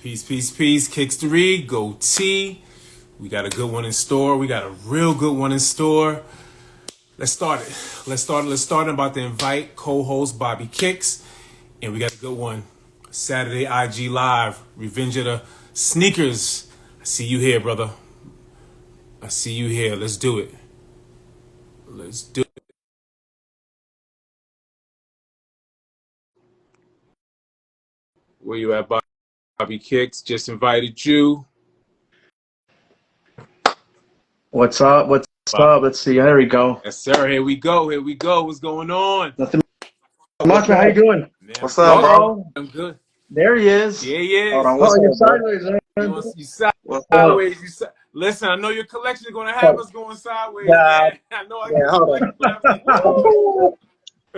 Peace, peace, peace. Kickstory, go T. We got a good one in store. We got a real good one in store. Let's start it. Let's start. I'm about to invite co-host Bobby Kicks. And we got a good one. Saturday IG Live. Revenge of the Sneakers. I see you here, brother. I see you here. Let's do it. Let's do it. Where you at, Bobby Kicks? Just invited you. What's up? What's up? Let's see. There we go. Yes, sir. Here we go. Here we go. What's going on? Nothing much, man. How you doing? Man, What's up, bro? I'm good. There he is. Yeah, he Hold is. on, what's Oh, you're up, bro? sideways, man. You What's up? sideways. Listen, I know your collection is going to have us going sideways, Yeah, man. I know I yeah, got hold collection on. left. Woo!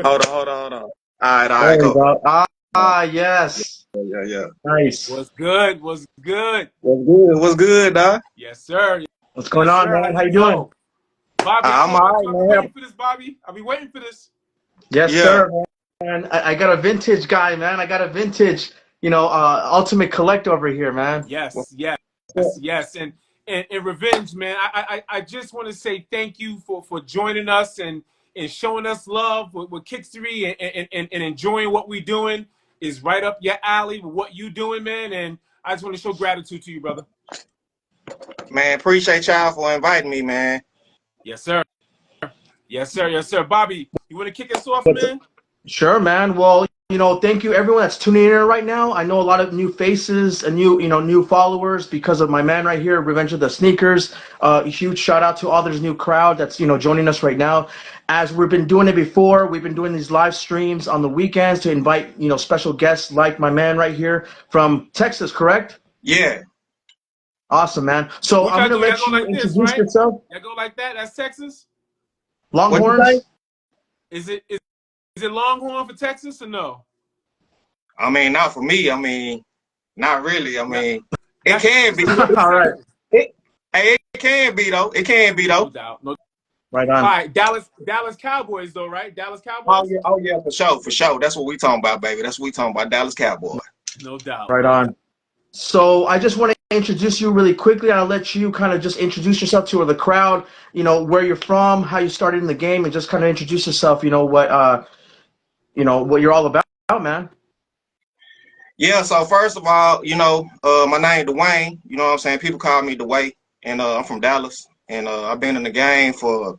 Hold on. All right, There we cool. go. Yes. Yeah. Nice. What's good? What's good? What's good, dog? Yes, sir. What's going Yes, on, sir. man? How you doing? Bobby, I'm all right, I've been man. waiting for this, Bobby. I've been waiting for this. Yes, Yeah, sir, man. I got a vintage guy, man. I got a vintage, ultimate collect over here, man. Yes, what's yes, up? yes. And Revenge, man, I just want to say thank you for joining us and showing us love with Kickstory and enjoying what we're doing is right up your alley with what you doing, man. And I just want to show gratitude to you, brother. Man, appreciate y'all for inviting me, man. Yes, sir. Yes, sir. Yes, sir. Bobby, you want to kick us off, What's man? Sure, man. Well, thank you everyone that's tuning in right now. I know a lot of new faces and new followers because of my man right here, Revenge of the Sneakers. A huge shout out to all this new crowd that's, joining us right now. As we've been doing it before, we've been doing these live streams on the weekends to invite, special guests like my man right here from Texas, correct? Yeah, Awesome, man. So What I'm y'all going to do? Y'all let go you like this, introduce right? yourself. Y'all go like that? That's Texas? what you say? Longhorns? Is it Longhorn for Texas or no? I mean, not for me. I mean, not really. I Not, mean, it that's can be. just represent All right. Texas. Hey, it can be though. It can be No though. doubt. No. Right All on. right, Dallas Cowboys though, right? Dallas Oh Cowboys? yeah, for sure. That's what we talking about, baby. That's what we talking about. Dallas Cowboys. No doubt. Right No doubt. on. So I just want to introduce you really quickly. I'll let you kind of just introduce yourself to the crowd, where you're from, how you started in the game, and just kind of introduce yourself, what you're all about, man. Yeah, so first of all, my name Dwayne, you know what I'm saying? People call me Dwayne, and I'm from Dallas, and I've been in the game for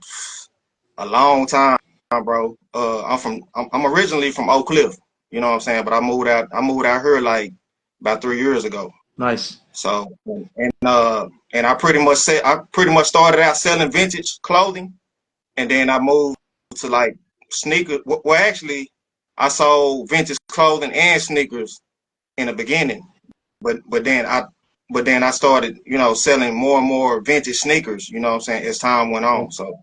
a long time, bro. I'm originally from Oak Cliff, you know what I'm saying? But I moved out here like about 3 years ago. Nice. So and I pretty much started out selling vintage clothing, and then I moved to like sneakers. Well, actually, I sold vintage clothing and sneakers in the beginning, but then I started, selling more and more vintage sneakers, you know what I'm saying, as time went on. So You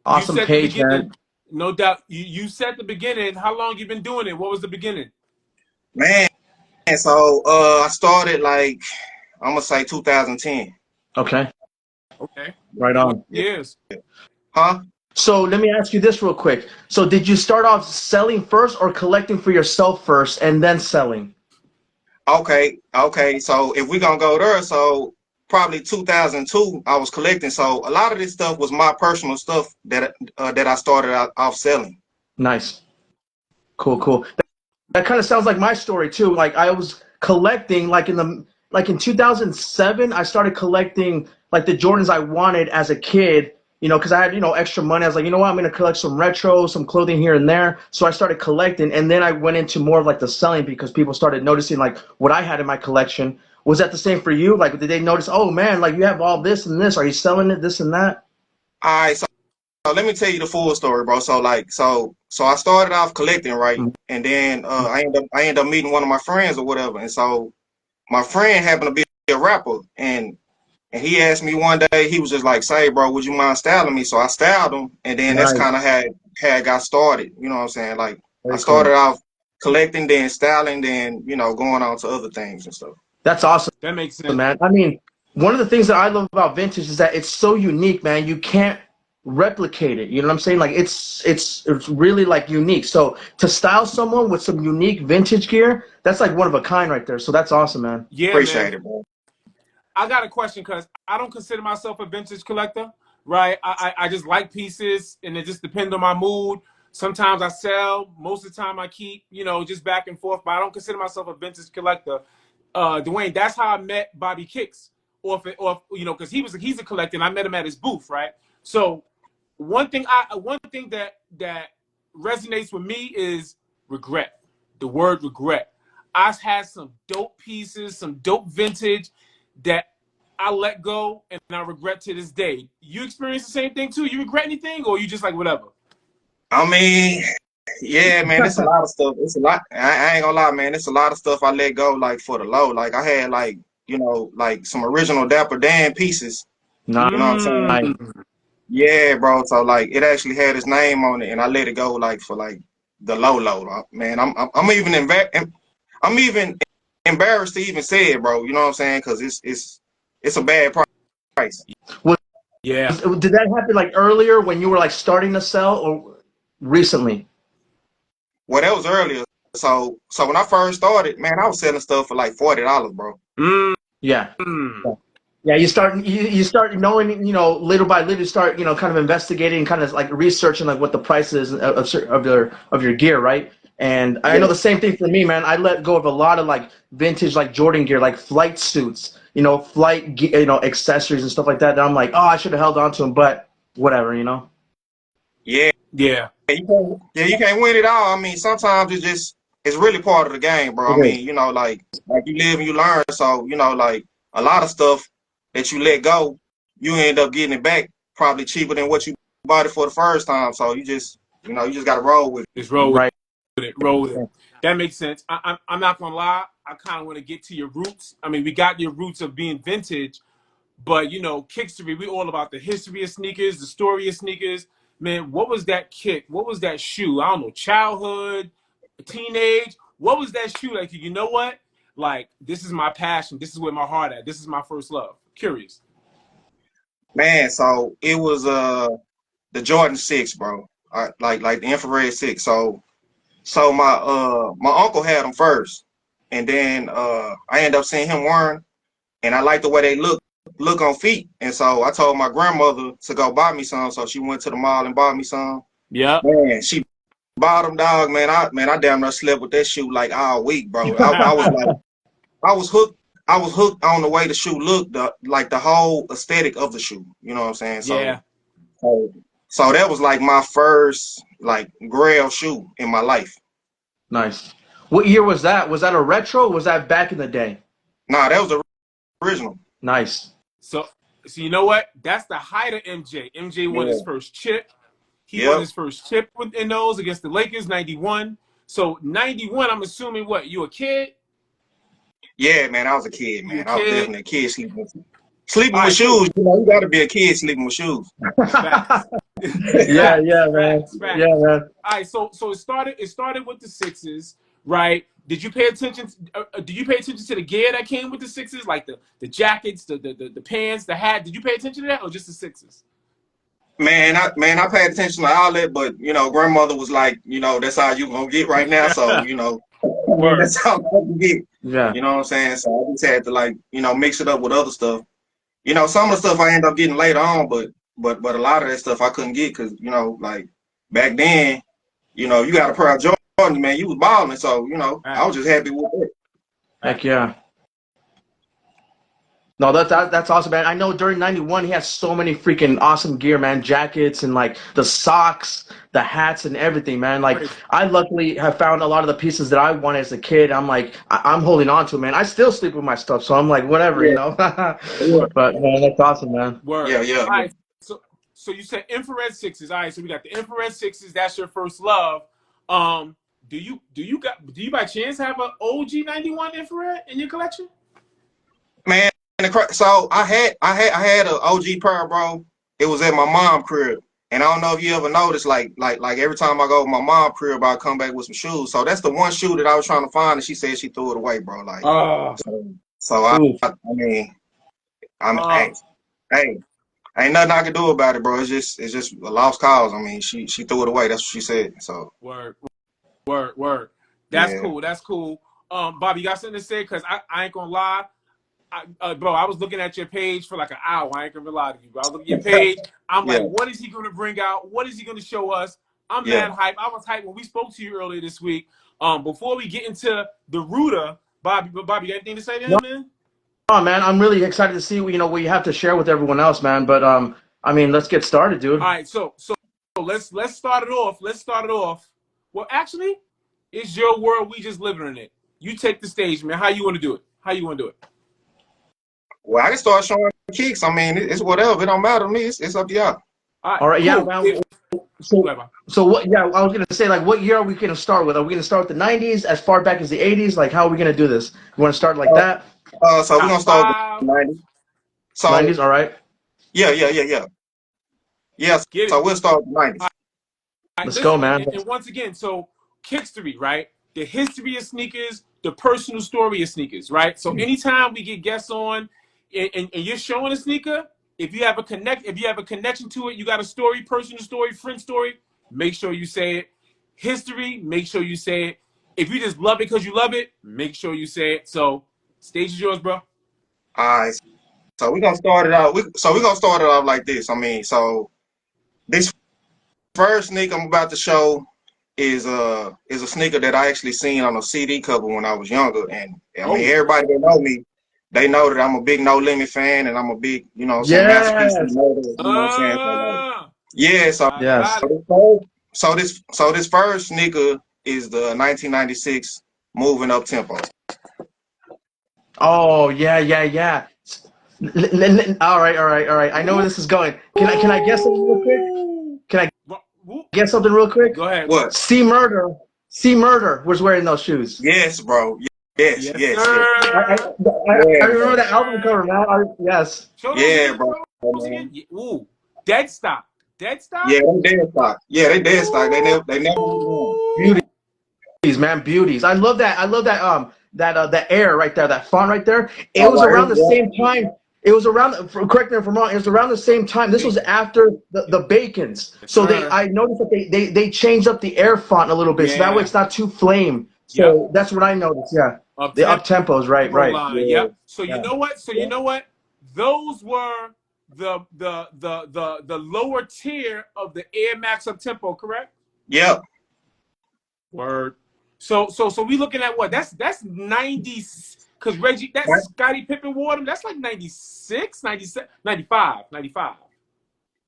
Awesome said the page, man. beginning. No doubt. You said the beginning. How long you been doing it? What was the beginning? man, so I started like I'm gonna say 2010. Okay. Okay. Right Good on. Yeah. years. Huh? So let me ask you this real quick. So did you start off selling first or collecting for yourself first and then selling? Okay. So if we gonna go there, so probably 2002, I was collecting. So a lot of this stuff was my personal stuff that I started out off selling. Nice. Cool. That kind of sounds like my story too. Like I was collecting like in 2007, I started collecting like the Jordans I wanted as a kid, because I had, extra money. I was like, you know what, I'm going to collect some retro, some clothing here and there. So I started collecting, and then I went into more of like the selling because people started noticing like what I had in my collection. Was that the same for you? Like, did they notice, oh man, like you have all this and this. Are you selling it, this and that? All right, so let me tell you the full story, bro. So I started off collecting, right? Mhm. And then I ended up meeting one of my friends or whatever. And so my friend happened to be a rapper, and he asked me one day, he was just like, "Say, bro, would you mind styling me?" So I styled him, and then that's Nice. kind of how it got started. You know what I'm saying? Like I Very cool. started off collecting, then styling, then going on to other things and stuff. That's awesome. That makes sense. Man. I mean, one of the things that I love about vintage is that it's so unique, man. You can't replicate it. You know what I'm saying? Like it's really like unique. So to style someone with some unique vintage gear, that's like one of a kind right there. So that's awesome, man. Yeah, man. Appreciate it, bro. I got a question because I don't consider myself a vintage collector, right? I just like pieces, and it just depends on my mood. Sometimes I sell. Most of the time I keep, just back and forth. But I don't consider myself a vintage collector. Dwayne, that's how I met Bobby Kicks, because he's a collector, and I met him at his booth, right? So one thing that resonates with me is regret. The word regret. I've had some dope pieces, some dope vintage that I let go and I regret to this day. You experience the same thing too? You regret anything, or you just like whatever? I mean, yeah, man, it's a lot of stuff. It's a lot. I ain't gonna lie, man. It's a lot of stuff I let go, like for the low. Like I had, like like some original Dapper Dan pieces. You know what I'm saying? Nice. Mm. Yeah, bro. So like, it actually had his name on it, and I let it go, like for like the low. Man, I'm even embarrassed to even say it, bro. You know what I'm saying? Because it's a bad price. Was, Yeah. did that happen like earlier when you were like starting to sell, or recently? Well, that was earlier. So when I first started, man, I was selling stuff for like $40, bro. Mm. Yeah. Yeah, you start knowing, little by little, you start, kind of investigating, kind of like researching like what the price is of your gear, right? And I know Yeah, the same thing for me, man. I let go of a lot of like vintage like Jordan gear, like flight suits, accessories and stuff like that. That I'm like, oh, I should have held on to them, but whatever. yeah, Yeah. you can't win it all. I mean, sometimes it's really part of the game, bro. It I is. mean, like you live and you learn. So like a lot of stuff that you let go, you end up getting it back probably cheaper than what you bought it for the first time. So you just got to roll with Just roll with Right. it. Roll with it. That makes sense. I'm not gonna lie. I kind of want to get to your roots. I mean, we got your roots of being vintage, but Kickstory, we all about the history of sneakers, the story of sneakers. Man, what was that kick? What was that shoe? I don't know, childhood, teenage. What was that shoe like? You know what? Like, this is my passion. This is where my heart at. This is my first love. Curious. it. Man, so it was the Jordan 6, bro. Like the infrared 6. So my uncle had them first, and then I ended up seeing him wearing, and I liked the way they look on feet, and so I told my grandmother to go buy me some. So she went to the mall and bought me some. Yep. Man, she bought them, dog. Man, I damn near slept with that shoe like all week, bro. I was like, I was hooked. I was hooked on the way the shoe looked, like the whole aesthetic of the shoe. You know what I'm saying? So, Yeah. so, so that was like my first like grail shoe in my life. Nice. What year was that? Was that a retro? Or was that back in the day? Nah, that was the original. Nice. So, so you know what? That's the height of MJ. MJ won his Yeah. first chip. He won Yep. his first chip in those against the Lakers, 91. So 91, I'm assuming what? You a kid? Yeah, man, I was a kid, You a man. I was kid? definitely a kid sleeping All with right, cool. shoes. You got to be a kid sleeping with shoes. Facts. Yeah, Facts. yeah, man. Facts. Facts. Yeah, man. All right, so it started with the sixes, right? Did you pay attention? Did you pay attention to the gear that came with the sixes, like the jackets, the pants, the hat? Did you pay attention to that, or just the sixes? Man, I paid attention to all that, but grandmother was like, that's how you gonna get right now. So, Word. that's how I'm gonna get. Yeah. You know what I'm saying? So I just had to like, mix it up with other stuff. Some of the stuff I end up getting later on, but a lot of that stuff I couldn't get because, like back then, you got a pair of Jordan, man, you was balling. So, I was Facts. just happy with it. Heck Facts. yeah. No, that's awesome, man. I know during '91 he had so many freaking awesome gear, man. Jackets and like the socks, the hats, and everything, man. Like Crazy. I luckily have found a lot of the pieces that I wanted as a kid. I'm like I'm holding on to, man. I still sleep with my stuff, so I'm like whatever, Yeah, yeah, Word. But man, that's awesome, man. Word. yeah, yeah, All yeah. right. So you said infrared sixes. All right. So we got the infrared sixes. That's your first love. Um, do you by chance have an OG 91 infrared in your collection? Man, so I had an OG pair, bro. It was at my mom crib. And I don't know if you ever noticed, like every time I go to my mom crib, I come back with some shoes. So that's the one shoe that I was trying to find, and she said she threw it away, bro. Like, Oh, so I Ooh. mean, I'm oh, hey, ain't nothing I can do about it, bro. It's just a lost cause. I mean, she threw it away. That's what she said. So Word, word. That's yeah, cool. That's cool. Bobby, you got something to say? Because I ain't gonna lie. Bro, I was looking at your page for like an hour. I ain't gonna lie to you, bro. I was looking at your page. I'm yeah, like, what is he gonna bring out? What is he gonna show us? I'm yeah. mad hype. I was hyped when we spoke to you earlier this week. Before we get into the Ruta, Bobby, you got anything to say to No, him, man? man, I'm really excited to see what you have to share with everyone else, man. But I mean, let's get started, All dude. right, so let's start it off. Let's start it off. Well, actually, it's your world. We just living in it. You take the stage, man. How you want to do it? How you want to do it? Well, I can start showing kicks. I mean, it's whatever. It don't matter to me. It's up to y'all. All right, All right, yeah, cool. man. So, Whatever. so what? Yeah, I was gonna say, like, what year are we gonna start with? Are we gonna start with the '90s, as far back as the '80s? Like, how are we gonna do this? You want to start like that? So we're Top gonna start with five. the 90s. So '90s, all right. yeah. Get So it. we'll start with the 90s. All right, Let's go, listen, man. and once again, so Kickstory, right? The history of sneakers, the personal story of sneakers, right? So anytime we get guests on, and you're showing a sneaker, if you have a connection to it, you got a story, personal story, friend story, make sure you say it. History, make sure you say it. If you just love it because you love it, make sure you say it. So, stage is yours, bro. All right. So we're gonna start it out. We're gonna start it off like this. I mean, so this first sneaker I'm about to show is a sneaker that I actually seen on a CD cover when I was younger. And I mean, Oh, everybody that know me, they know that I'm a big No Limit fan, and I'm a big, masterpiece. Yes, You know what I'm saying? So, uh, yeah. So I yes. got it. this first sneaker is the 1996 Moving Up Tempo. Oh, yeah. All right. I know where this is going. Can I guess something real quick? Ooh. Can I Whoop. guess something real quick? Go ahead. What? C Murder was wearing those shoes. Yes, bro. Yes, Yes, yes, yes, I I, sir. I yeah, remember bro. that album cover, man. Yes. Show those Yeah, again. bro. Show those again. Man. Ooh, dead stock. Dead stock. Yeah, they dead stock. Yeah, they dead stock. They never won. Ooh. Beauties, man, beauties. I love that that air right there, that font right there. It All was right. around the Yeah. same time. It was around. Correct me if I'm wrong. It was around the same time. This was after the Bacons. Yes, So sir. I noticed that they changed up the air font a little bit, so that way Yeah. it's not too flame. Yep. So that's what I noticed. Yeah, Up the up tempo tempos. Right. line. Yeah. Yep. So you Yeah. know what? Yeah. Those were the lower tier of the Air Max up tempo, correct? Yep. Word. So we looking at what? That's 90, because Reggie, that Scottie Pippen wore them. That's like 96, 97, 95, 95,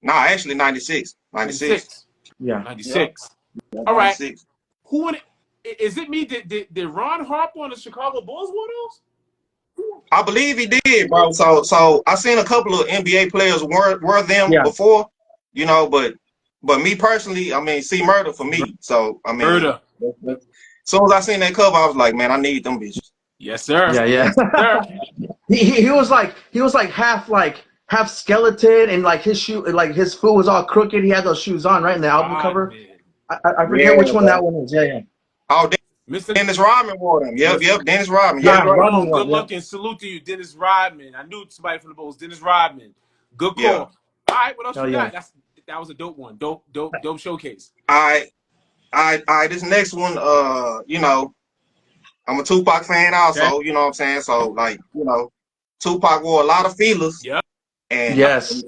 Nah, actually 96. 96. 96, Yeah. 96. That's All right. 96. Who in, is it me? Did Ron Harper on the Chicago Bulls wear those? I believe he did, bro. So I seen a couple of NBA players were them Yeah. before, but me personally, I mean, see murder for me. So I mean, Murder. as soon as I seen that cover, I was like, man, I need them bitches. Yes, sir. Yeah. Yes, sir. He was like half skeleton, and like his shoe, like his foot was all crooked. He had those shoes on, right, in the album cover. Rodman. I Yeah, forget which one that bro. one is. Yeah. Oh, Mr. Dennis Rodman wore them. Yep, Mr. Dennis Rodman. Yeah, Yeah, you're right. Rodman Boom. one. Good Yeah. luck and salute to you, Dennis Rodman. I knew somebody from the Bulls. Dennis Rodman. Good Yeah. call. All right, what else Oh you yeah. got? That was a dope one. Dope showcase. I this next one, I'm a Tupac fan Okay. also, you know what I'm saying? So like, Tupac wore a lot of feelers, Yep. and Yep. Yes.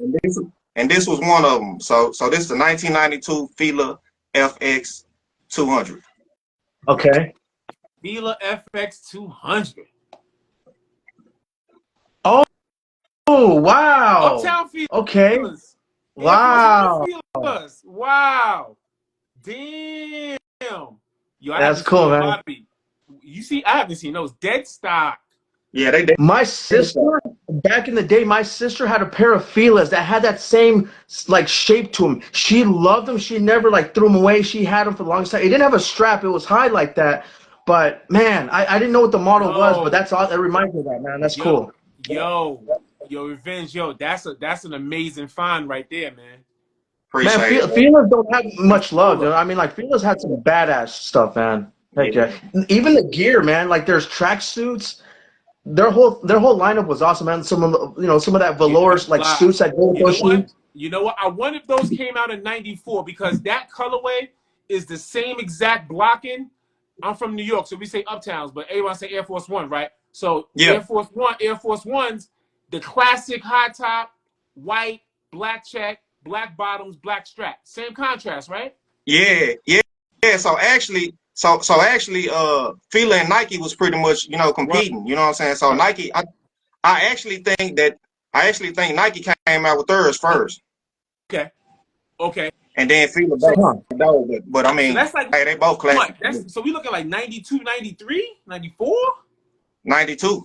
this was one of them. So this is the 1992 Fila FX 200. Okay. Fila FX 200. Oh wow. Uptown Okay. Feelers. Air Force One Wow. Feelers. Wow. Damn. Yo, I That's haven't seen cool, your man. Bobby. You see, I haven't seen those. Dead stock. Yeah, they My sister, back in the day, my sister had a pair of Filas that had that same like shape to them. She loved them. She never like threw them away. She had them for the longest time. It didn't have a strap. It was high like that. But man, I didn't know what the model was. But Yo. that's all. That reminds me of that, man. That's Yo. cool. Yo. Yo, Revenge. Yo, that's an amazing find right there, man. Man, appreciate it, bro. Filas don't have That's much love, cool. I mean, like Filas had some badass stuff, man. Heck Yeah. yeah. Even the gear, man. Like there's track suits. Their whole lineup was awesome, man. Some of some of that velour like Live. suits that go with You know those what? shoes. You know what? I wonder if those came out in '94 because that colorway is the same exact blocking. I'm from New York, so we say Uptowns, but everyone say Air Force One, right? So Yeah, Air Force Ones, the classic high top, white, black check, black bottoms, black strap. Same contrast, right? yeah, yeah, yeah. So actually, Fila and Nike was pretty much, Right. competing. You know what I'm saying? So Nike, I actually think Nike came out with theirs first, Okay. Okay. and then Fila So back. Huh. But I so mean, that's like hey, they both classic. what? That's so we looking like 92, 93, 94, 92.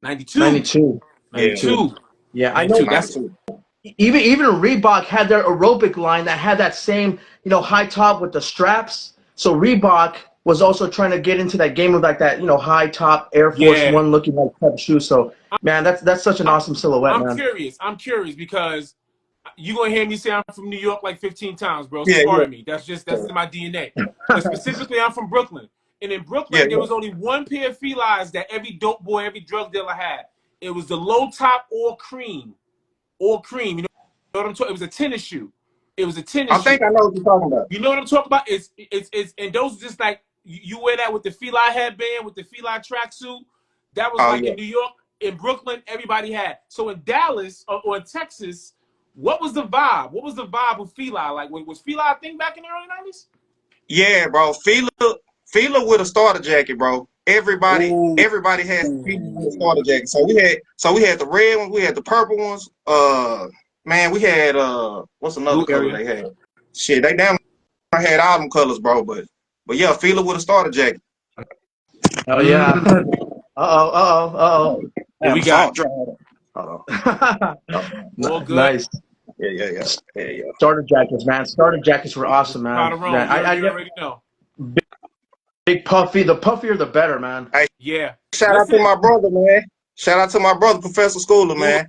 92, 92. Yeah, 92. 92, Yeah, I know. 92. That's 92. Even Reebok had their aerobic line that had that same high top with the straps. So Reebok was also trying to get into that game of like that high top Air Force yeah. One looking like type of shoe. So man, that's such an awesome silhouette, I'm man. curious. I'm curious because you're gonna hear me say I'm from New York like 15 times, bro. So Yeah, yeah, pardon me. That's in my DNA. But specifically, I'm from Brooklyn, and in yeah, Brooklyn, there yeah. was only one pair of felines that every dope boy, every drug dealer had. It was the low top all cream, all cream. You know what I'm talking? It was a tennis shoe. It was a I tennis think shoe. I know what you're talking about. You know what I'm talking about? It's and those just like you wear that with the feline headband, with the feline tracksuit. That was Oh like yeah. in New York, in Brooklyn, everybody had. So in Dallas or in Texas, what was the vibe? What was the vibe of feline? Like was feline a thing back in the early '90s? Yeah, bro. Fila with a starter jacket, bro. Everybody, Ooh, everybody has Fila with a starter jacket. So we had the red ones, we had the purple ones. Man, we had what's another blue color area. they had? Shit, they damn near had all them colors, bro. But yeah, Fila with a starter jacket. Oh yeah. Mm, what Damn, we the got? salt dry. Hold on. All good. Nice. Yeah, yeah, yeah, yeah, yeah. Starter jackets, man. Starter jackets were awesome, Proud man. of Man, Rome. I You already know. big puffy. The puffier, the better, man. Hey, Yeah. shout out to Listen. my brother, man. Shout out to my brother, Professor Schooler, Schooler man.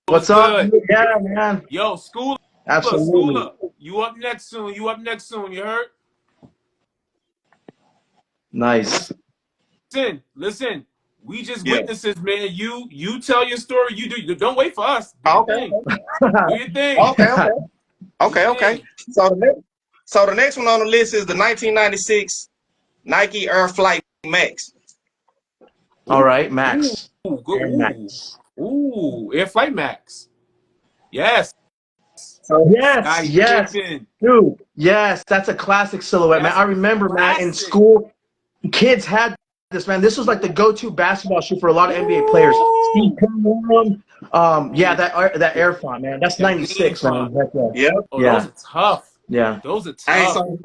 was What's up? good. Yeah, man. Yo, Schooler, Absolutely. Schooler. You up next soon. You up next soon. You heard? Nice. Listen. We just Yeah. witnesses, man. You tell your story. You do. Don't wait for us. Do Oh, your okay, thing. okay, Do your thing. okay, okay. Do your Okay, okay. thing. So the next one on the list is the 1996 Nike Air Flight Max. All Ooh, right, ooh, Max. good. Air Max. Ooh. Air Flight Max. Yes. So Yes, Scotty yes, Pippen. dude. Yes, that's a classic silhouette, man. That's I a remember, man, in classic. school, kids had this, man. This was like the go-to basketball shoe for a lot of NBA players. Steve Ooh. Kerr wore 'em. Yeah, Ooh. that Air Font, man. That's That game '96, font. man. Heck yeah. yeah. Oh, those Yeah, are tough. yeah. Those are Hey, tough. so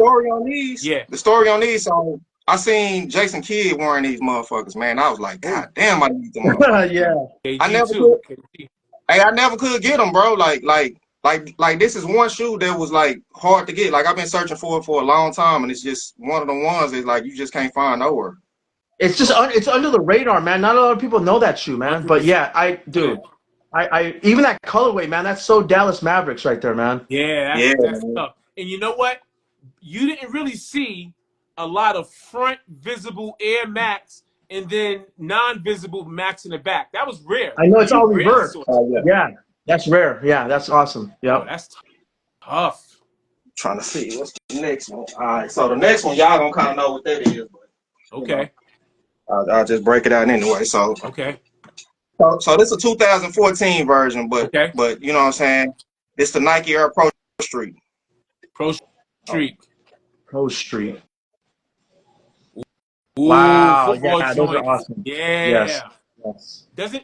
Yeah. the story on these, so I seen Jason Kidd wearing these motherfuckers, man. I was like, Oh, God damn, I need them motherfuckers. Yeah. I KG never too. could. KG. Hey, I never could get them, bro. Like this is one shoe that was like hard to get. Like I've been searching for it for a long time, and it's just one of the ones that like you just can't find nowhere. It's just it's under the radar, man. Not a lot of people know that shoe, man. But 100%. yeah, I even that colorway, man. That's so Dallas Mavericks right there, man. Yeah, Yeah, that's man. tough. And you know what? You didn't really see a lot of front visible Air Max and then non-visible Max in the back. That was rare. I know it's all You rarely reversed. saw that. Oh yeah. Yeah, that's rare. Yeah, that's awesome. Oh, Yep. that's tough. Trying to see what's the next one. All right, so the next one y'all gonna kind of know what that is, but you know, Okay. I'll just break it out anyway. Okay. So this is a 2014 version, but Okay. but you know what I'm saying. It's the Nike Air Pro Street. Pro Oh, Street. Pro Street. Ooh, Wow. football Yeah, those are joints. awesome. Yes. Yeah. Yes. Doesn't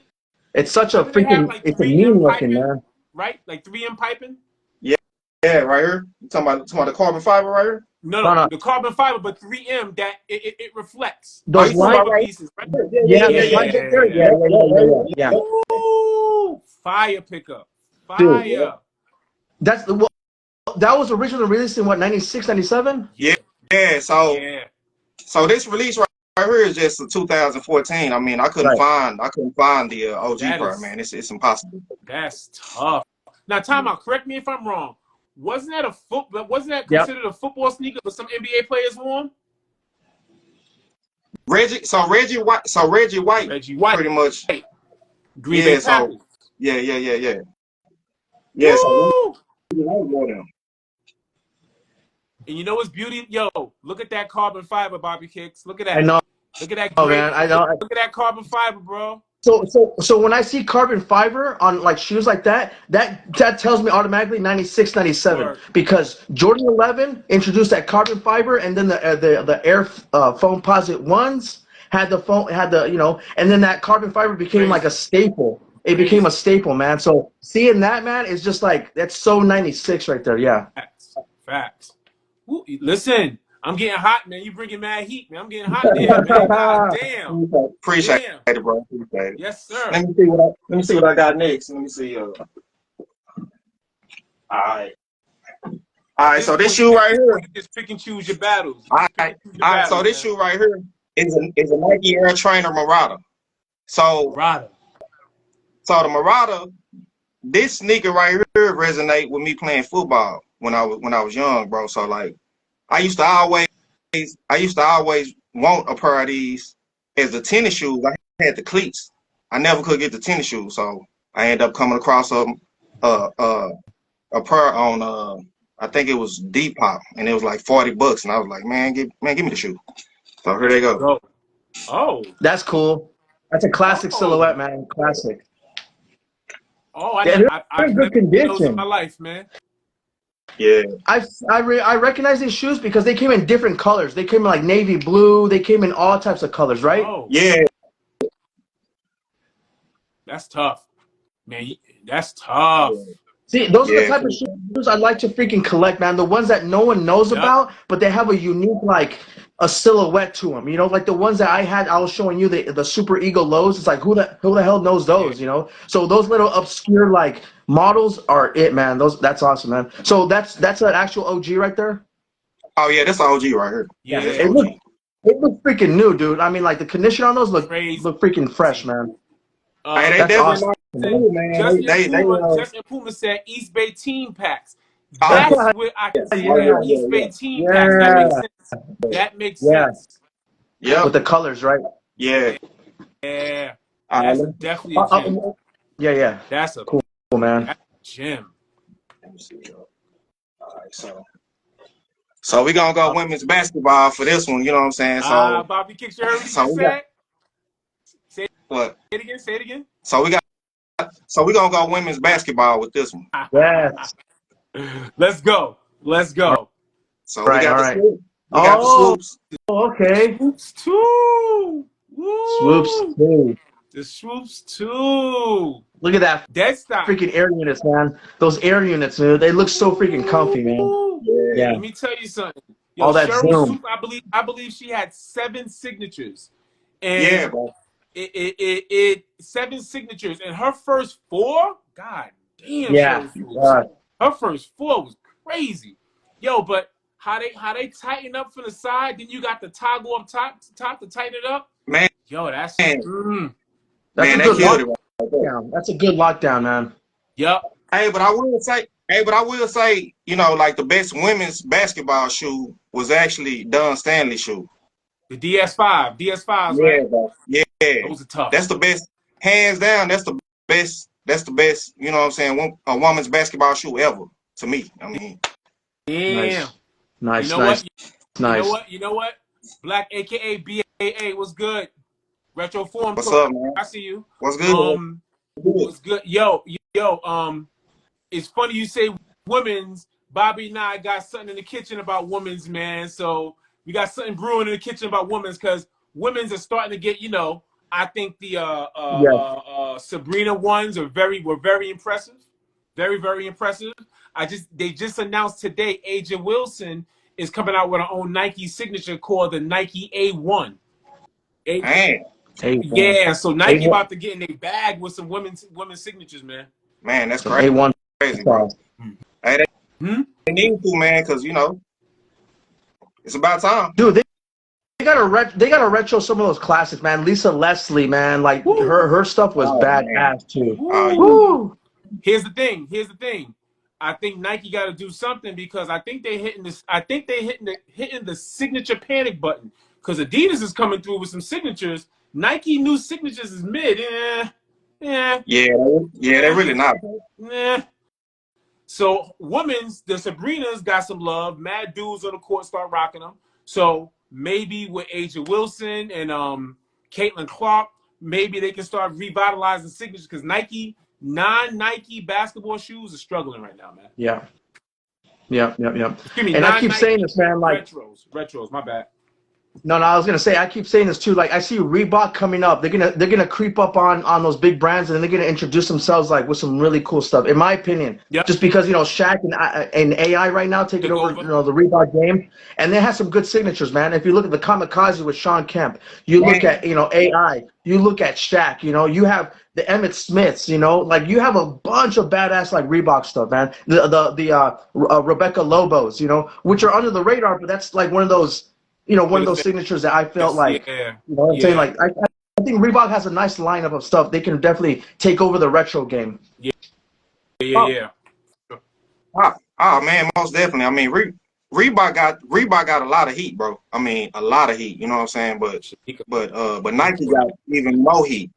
It's such a doesn't it have freaking. like It's a 3M mean looking, piping? man. Right? Like 3M piping? yeah, yeah, right here. You talking about the carbon fiber right here? No, No, no, no. the carbon fiber, but 3M that it reflects. Oh, Those you talking lines. about Silver right pieces, right? here? Yeah, yeah, Yeah, yeah, those yeah, lines yeah, right there. Yeah. Yeah, yeah, yeah, yeah, yeah. Yeah. Ooh, fire pickup. Dude, yeah, Fire. that's the. Well, that was originally released in what, 96, 97? yeah, Yeah. yeah. Yeah. So this release right here is just a 2014. I mean, Right. I couldn't find the OG That part, is man. It's impossible. that's tough. Now, time out. Correct me if I'm wrong. Wasn't that Yep. considered a football sneaker, but some NBA players wore 'em? Reggie White. So Reggie White, Reggie White, pretty much. Green Bay Yeah. So Packers. yeah. So Woo! Reggie White wore them. And you know what's beauty? Yo, look at that carbon fiber, Bobby Kicks. Look at I that. know, Look at that great. man. I Look, know. look at that carbon fiber, bro. So when I see carbon fiber on like shoes like that tells me automatically 96, 97 Word. because Jordan 11 introduced that carbon fiber, and then the Air foam posit ones had and then that carbon fiber became like Crazy. a staple. It became Crazy. a staple, man. So seeing that, man, is just like that's so 96 right there. Yeah. Facts. Facts. Woo, listen, I'm getting hot, man. You bringing mad heat, man. I'm getting hot in here, man. God damn. Appreciate Damn. it, bro. Appreciate it. Yes, sir. Let me see what I got next. Let me see. All right. All right. So this shoe right here. You just pick and choose your battles. All right. So this shoe right here is a Nike Air Trainer Marauder. So Rada. So the Marauder, this sneaker right here resonate with me playing football when I was young, bro. So like I used to always want a pair of these as the tennis shoes. I had the cleats. I never could get the tennis shoes, so I ended up coming across a pair on I think it was Depop, and it was like $40, and I was like, man, give me the shoe. So here they go. Bro. Oh. That's cool. That's a classic silhouette, man. Classic. Oh, They're I've in never good seen those in condition. my life, man. Yeah. I recognize these shoes because they came in different colors. They came in like navy blue. They came in all types of colors, right? Oh. Yeah. That's tough. Man, that's tough. See, those are the Yeah. type of shoes I like to freaking collect, man. The ones that no one knows Yep. about, but they have a unique, like, a silhouette to them. You know, like the ones that I had, I was showing you the Super Eagle lows. It's like, who the hell knows those, you know? So those little obscure, like, models are it, man. That's awesome, man. So that's an actual OG right there? Oh yeah, that's OG right here. Yeah. That's It OG. looks freaking new, dude. I mean, like, the condition on those look Crazy. freaking fresh, man. Hey, they That's definitely awesome. new, man. Justin Puma said East Bay team packs. Oh, That's yeah. where I can see Yeah, the East Bay team packs. That makes sense. That makes sense. yeah. With the colors, right? Yeah. Yeah. That's definitely a gem. Yeah. That's a Cool, man. That's a gem. Let me see. All right, so we gonna go women's basketball for this one. You know what I'm saying? So Bobby Kicks, you heard what he so just we got said? Say what? it again. Say it again. So we gonna go women's basketball with this one. Yes. Let's go. Let's go. So All we got right. the we got the swoops. Okay. Swoops too. Woo. Swoops too. The swoops too. Look at that Dead stock. freaking air units, man. Those air units, dude. They look so freaking comfy, man. Yeah. Let me tell you something. Yo, All that Cheryl zoom. Swoop, I believe she had 7 signatures. And Yeah, bro. it 7 signatures. And her first 4, God damn, Yeah. Cheryl Swoop. Her first 4 was crazy. Yo, but how they tighten up from the side, then you got the toggle up top to tighten it up. Man. Yo, that's That's Man, a that good killed it. lockdown. That's a good lockdown, man. Yep. Hey, but I will say, you know, like the best women's basketball shoe was actually Don Stanley shoe. The DS5. DS5s, Yeah, right? bro. Yeah. Those are tough. That's the best. Hands down, that's the best. That's the best, you know what I'm saying, a woman's basketball shoe ever, to me. I mean. Damn. Nice. You know what? Black, a.k.a. BAA, what's good? Retro Form. What's up, man? I see you. What's good? What's good? Yo, it's funny you say women's. Bobby and I got something in the kitchen about women's, man. So we got something brewing in the kitchen about women's because women's are starting to get, you know, I think the Sabrina ones were very impressive. Very, very impressive. They just announced today Aja Wilson is coming out with her own Nike signature called the Nike A1. Man. Yeah, so Nike about to get in their bag with some women's signatures, man. Man, that's crazy. A1. Crazy, bro. Hey, they need to, man, because, you know, it's about time. Dude, they gotta retro some of those classics, man. Lisa Leslie, man, like her stuff was badass too. Woo. Here's the thing. I think Nike got to do something because I think they hitting the signature panic button because Adidas is coming through with some signatures. Nike new signatures is mid. Yeah, they're really not. So women's, the Sabrinas got some love. Mad dudes on the court start rocking them. So maybe with Aja Wilson and Caitlin Clark, maybe they can start revitalizing signatures because Nike, non-Nike basketball shoes are struggling right now, man. Yeah. Excuse me, And I keep saying non-Nike this, man. Like, retros. My bad. no, I was gonna say, I keep saying this too. Like, I see Reebok coming up. They're gonna creep up on those big brands, and then they're gonna introduce themselves like with some really cool stuff. In my opinion, just because Shaq and AI right now taking over the Reebok game, and they have some good signatures, man. If you look at the Kamikaze with Sean Kemp, you look at AI, you look at Shaq, you have the Emmett Smiths, like you have a bunch of badass like Reebok stuff, man. The Rebecca Lobos, which are under the radar, but that's like one of those. One of those signatures that I felt like, what I'm saying? Like, I think Reebok has a nice lineup of stuff. They can definitely take over the retro game. Yeah. Oh man, most definitely. I mean, Reebok got a lot of heat, bro. I mean, a lot of heat. You know what I'm saying? But Nike got even more heat.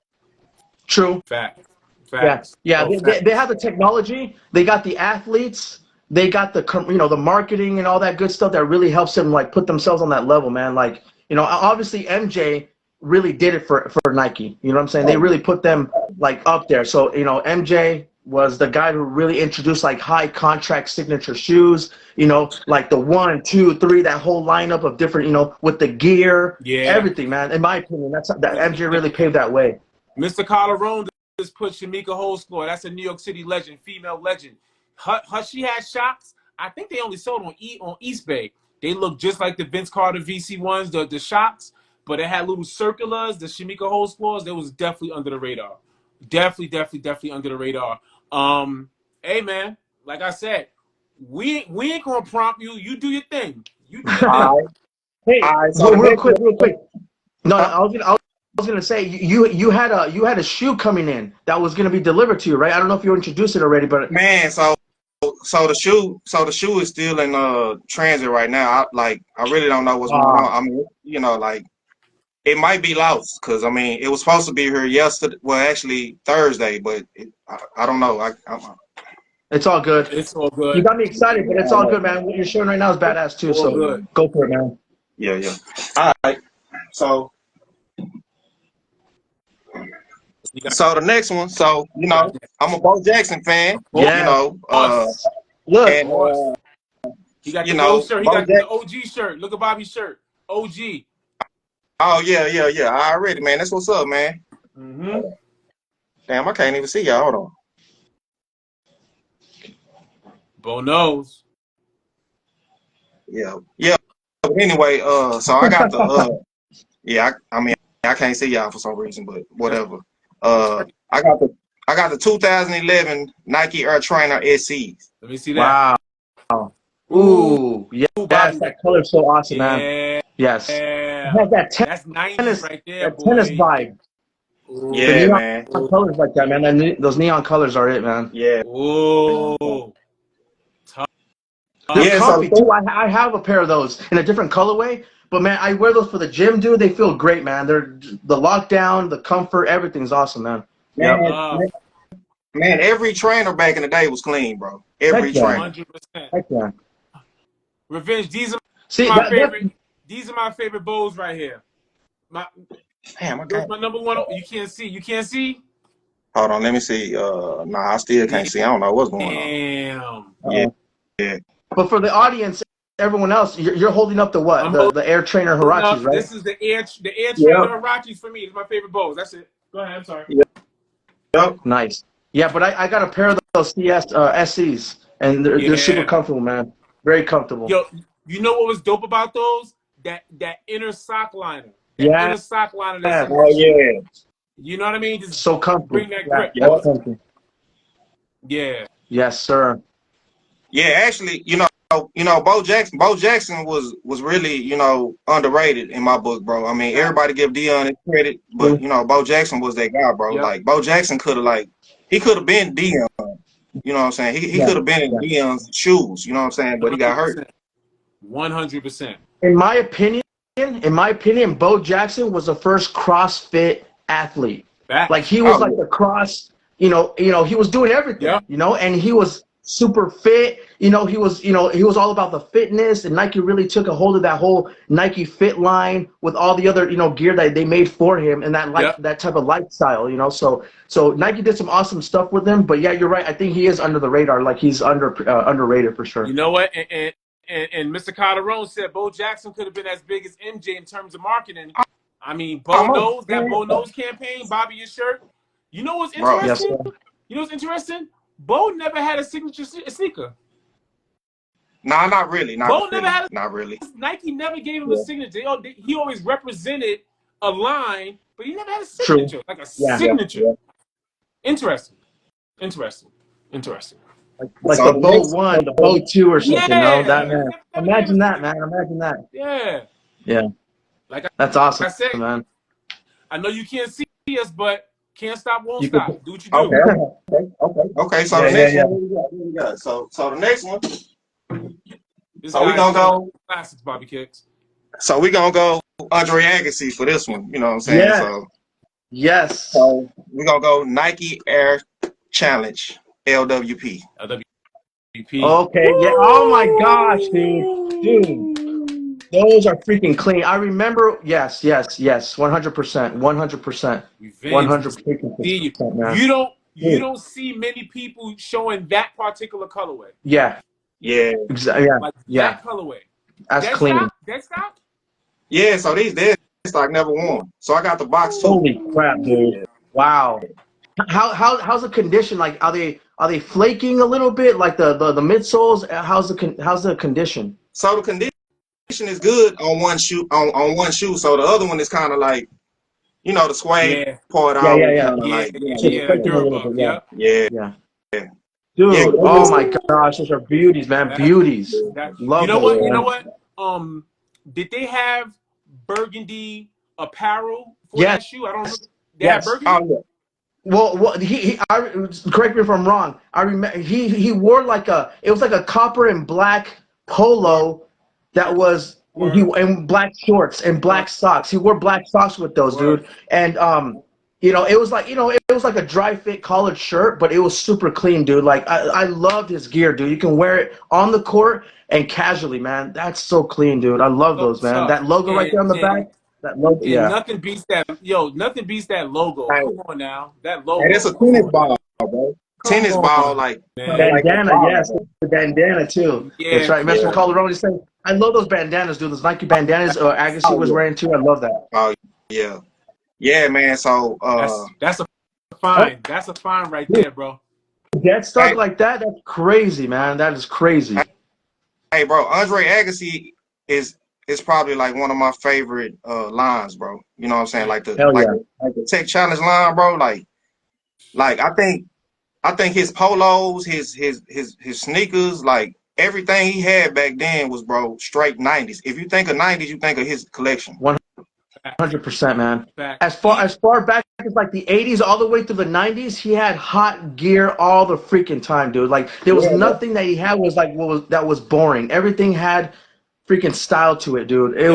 True. Facts. Yeah. They have the technology. They got the athletes. They got the marketing and all that good stuff that really helps them like put themselves on that level, man. Like, obviously MJ really did it for Nike. You know what I'm saying? They really put them like up there. So, MJ was the guy who really introduced like high contract signature shoes, like the 1, 2, 3, that whole lineup of different, with the gear, everything, man. In my opinion, that MJ really paved that way. Mr. Calderon just put Shamika Holsclaw. That's a New York City legend, female legend. She had shocks. I think they only sold on East Bay. They look just like the Vince Carter VC ones, the shocks, but it had little circulars, the Shamika Holsclaws. They was definitely under the radar. Definitely under the radar. Hey man, like I said, we ain't gonna prompt you. You do your thing. Hey, so real quick. No, I was gonna say you had a shoe coming in that was gonna be delivered to you, right? I don't know if you introduced it already, but man, so the shoe is still in transit right now. I really don't know what's going on. I mean, like it might be lost because I mean it was supposed to be here yesterday. Well, actually Thursday, but I don't know. It's all good. It's all good. You got me excited, but it's all good, man. What you're showing right now is badass too. So good. Go for it, man. Yeah. All right. So the next one. So I'm a Bo Jackson fan. Yeah. Look. And, he got the gold shirt. He got the OG shirt. Look at Bobby's shirt. OG. Oh yeah. Already, man. That's what's up, man. Damn, I can't even see y'all. Hold on. Bo knows. Yeah. But anyway, so I got the I mean I can't see y'all for some reason, but whatever. I got the 2011 Nike Air Trainer SCs. Let me see that. Wow. Ooh, yes, that color's so awesome, man. Yes. Yeah. It has that That's 90s right there, that tennis vibe. Ooh. Yeah, man. Colors like that, man. And those neon colors are it, man. Yeah. Ooh. They're comfy too. I have a pair of those in a different colorway, but man, I wear those for the gym, dude. They feel great, man. They're the lockdown, the comfort, everything's awesome, man. Man, every trainer back in the day was clean, bro. Every trainer. 100%. Revenge. These are my favorite. These are my favorite bows right here. My number one. You can't see. You can't see. Hold on, let me see. Nah, I still can't see. I don't know what's going on. Yeah. But for the audience, everyone else, you're holding up the what? The Air Trainer Hirachis, right? This is the Air Trainer Hirachis for me. It's my favorite bows. That's it. Go ahead. I'm sorry. Yep. Nice. Yeah, but I got a pair of those SCs, and they're super comfortable, man. Very comfortable. Yo, you know what was dope about those? That inner sock liner. Inner sock liner. Oh yeah. You know what I mean? Just so comfortable. Bring that grip. Yeah. Yes, sir. Yeah, actually, Bo Jackson was really, underrated in my book, bro. I mean, everybody give Deion his credit, but Bo Jackson was that guy, bro. Yep. Like Bo Jackson could have been Deion. You know what I'm saying? He could have been in Deion's shoes, you know what I'm saying? But he got hurt. 100%. In my opinion, in my opinion, Bo Jackson was the first CrossFit athlete. Like he was like the cross, he was doing everything, and he was super fit. He was all about the fitness, and Nike really took a hold of that whole Nike Fit line with all the other, gear that they made for him and that type of lifestyle, So Nike did some awesome stuff with him, but yeah, you're right. I think he is under the radar. Like he's underrated for sure. You know what? And Mr. Calderon said Bo Jackson could have been as big as MJ in terms of marketing. I mean, Bo knows that Bo knows campaign, Bobby your shirt. You know what's interesting? Bo never had a signature sneaker. Nah, not really. Not really. Nike never gave him a signature. He always represented a line, but he never had a signature. True. Like a signature. Yeah. Interesting. Like so the Bo 1, the Bo 2 or something. Yeah. No? Imagine that, man. Imagine that. Yeah. Yeah. That's awesome, man. I know you can't see us, but can't stop, won't stop. Do what you do. Okay. So the next one, what we got? So the next one. So we gonna go classics, Bobby Kicks. So we gonna go Andre Agassi for this one. You know what I'm saying? Yeah. So yes. So we gonna go Nike Air Challenge LWP. Okay. Yeah. Oh my gosh, dude. Those are freaking clean. I remember. Yes. 100%. 100%. 100%. Man. You don't see many people showing that particular colorway. Yeah. Exactly. Yeah. That colorway. That's clean. Dead stock? Yeah. So these dead stock never won. So I got the box too. Holy crap, dude! Wow. How's the condition? Like, are they flaking a little bit? Like the midsoles? How's the condition? So the condition is good on one shoe. On one shoe. So the other one is kind of like, the suede part out. Yeah. Dude, oh my gosh, those are beauties, man. Beauties. Love you know what? Did they have burgundy apparel for that shoe? I don't know. They had burgundy? Well, correct me if I'm wrong. I remember he wore it was like a copper and black polo that was and black shorts and black socks. He wore black socks with those, dude. And it was like a dry fit collared shirt, but it was super clean, dude. Like I loved his gear, dude. You can wear it on the court and casually, man. That's so clean, dude. I love those, man. That logo right there on the back. That logo, nothing beats that. Nothing beats that logo. Come on now, that logo. Hey, it's a tennis ball, bro. Tennis ball, bandana. Yes, the bandana too. Yeah, that's right. Mr. Calderon is saying, I love those bandanas, dude. Those Nike bandanas. Agassi was wearing too. I love that. Oh yeah, man. So that's a fine. That's a fine right there, bro. Dead stock like that. That's crazy, man. That is crazy. Hey, bro. Andre Agassi is probably like one of my favorite lines, bro. You know what I'm saying? Like the Tech Challenge line, bro. Like I think his polos, his sneakers, like everything he had back then was, bro, straight 90s. If you think of 90s, you think of his collection. 100%, man. As far back as like the 80s all the way through the 90s, he had hot gear all the freaking time, dude. Like there was nothing that he had that was boring. Everything had freaking style to it, dude. I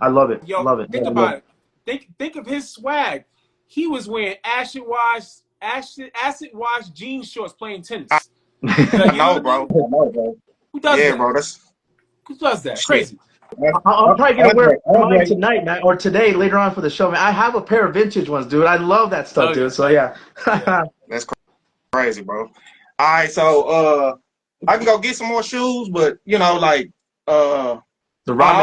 love it. Love it. Think about it. Think of his swag. He was wearing acid wash jean shorts playing tennis. No, bro. Who does that? Bro. Who does that? Crazy. I'm probably gonna wear mine tonight, man, or today later on for the show, man. I have a pair of vintage ones, dude. I love that stuff, dude. So yeah. That's crazy, bro. All right, so I can go get some more shoes, but the Ramen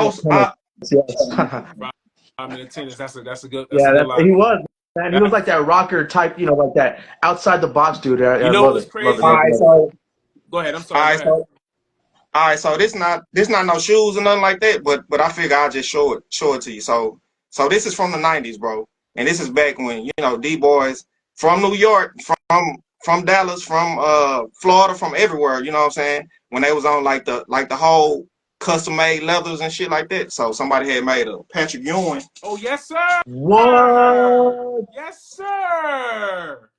tennis. That's a good. He was. Man, he was like that rocker type, like that outside the box dude. I love it. Crazy? All right, so go ahead. I'm sorry. All right, so this not no shoes or nothing like that, but I figure I'll just show it to you. So this is from the 90s, bro, and this is back when D-boys from New York, from Dallas, from Florida, from everywhere. You know what I'm saying? When they was on like the whole custom made leathers and shit like that. So somebody had made a Patrick Ewing. Oh yes, sir. What? Yes, sir.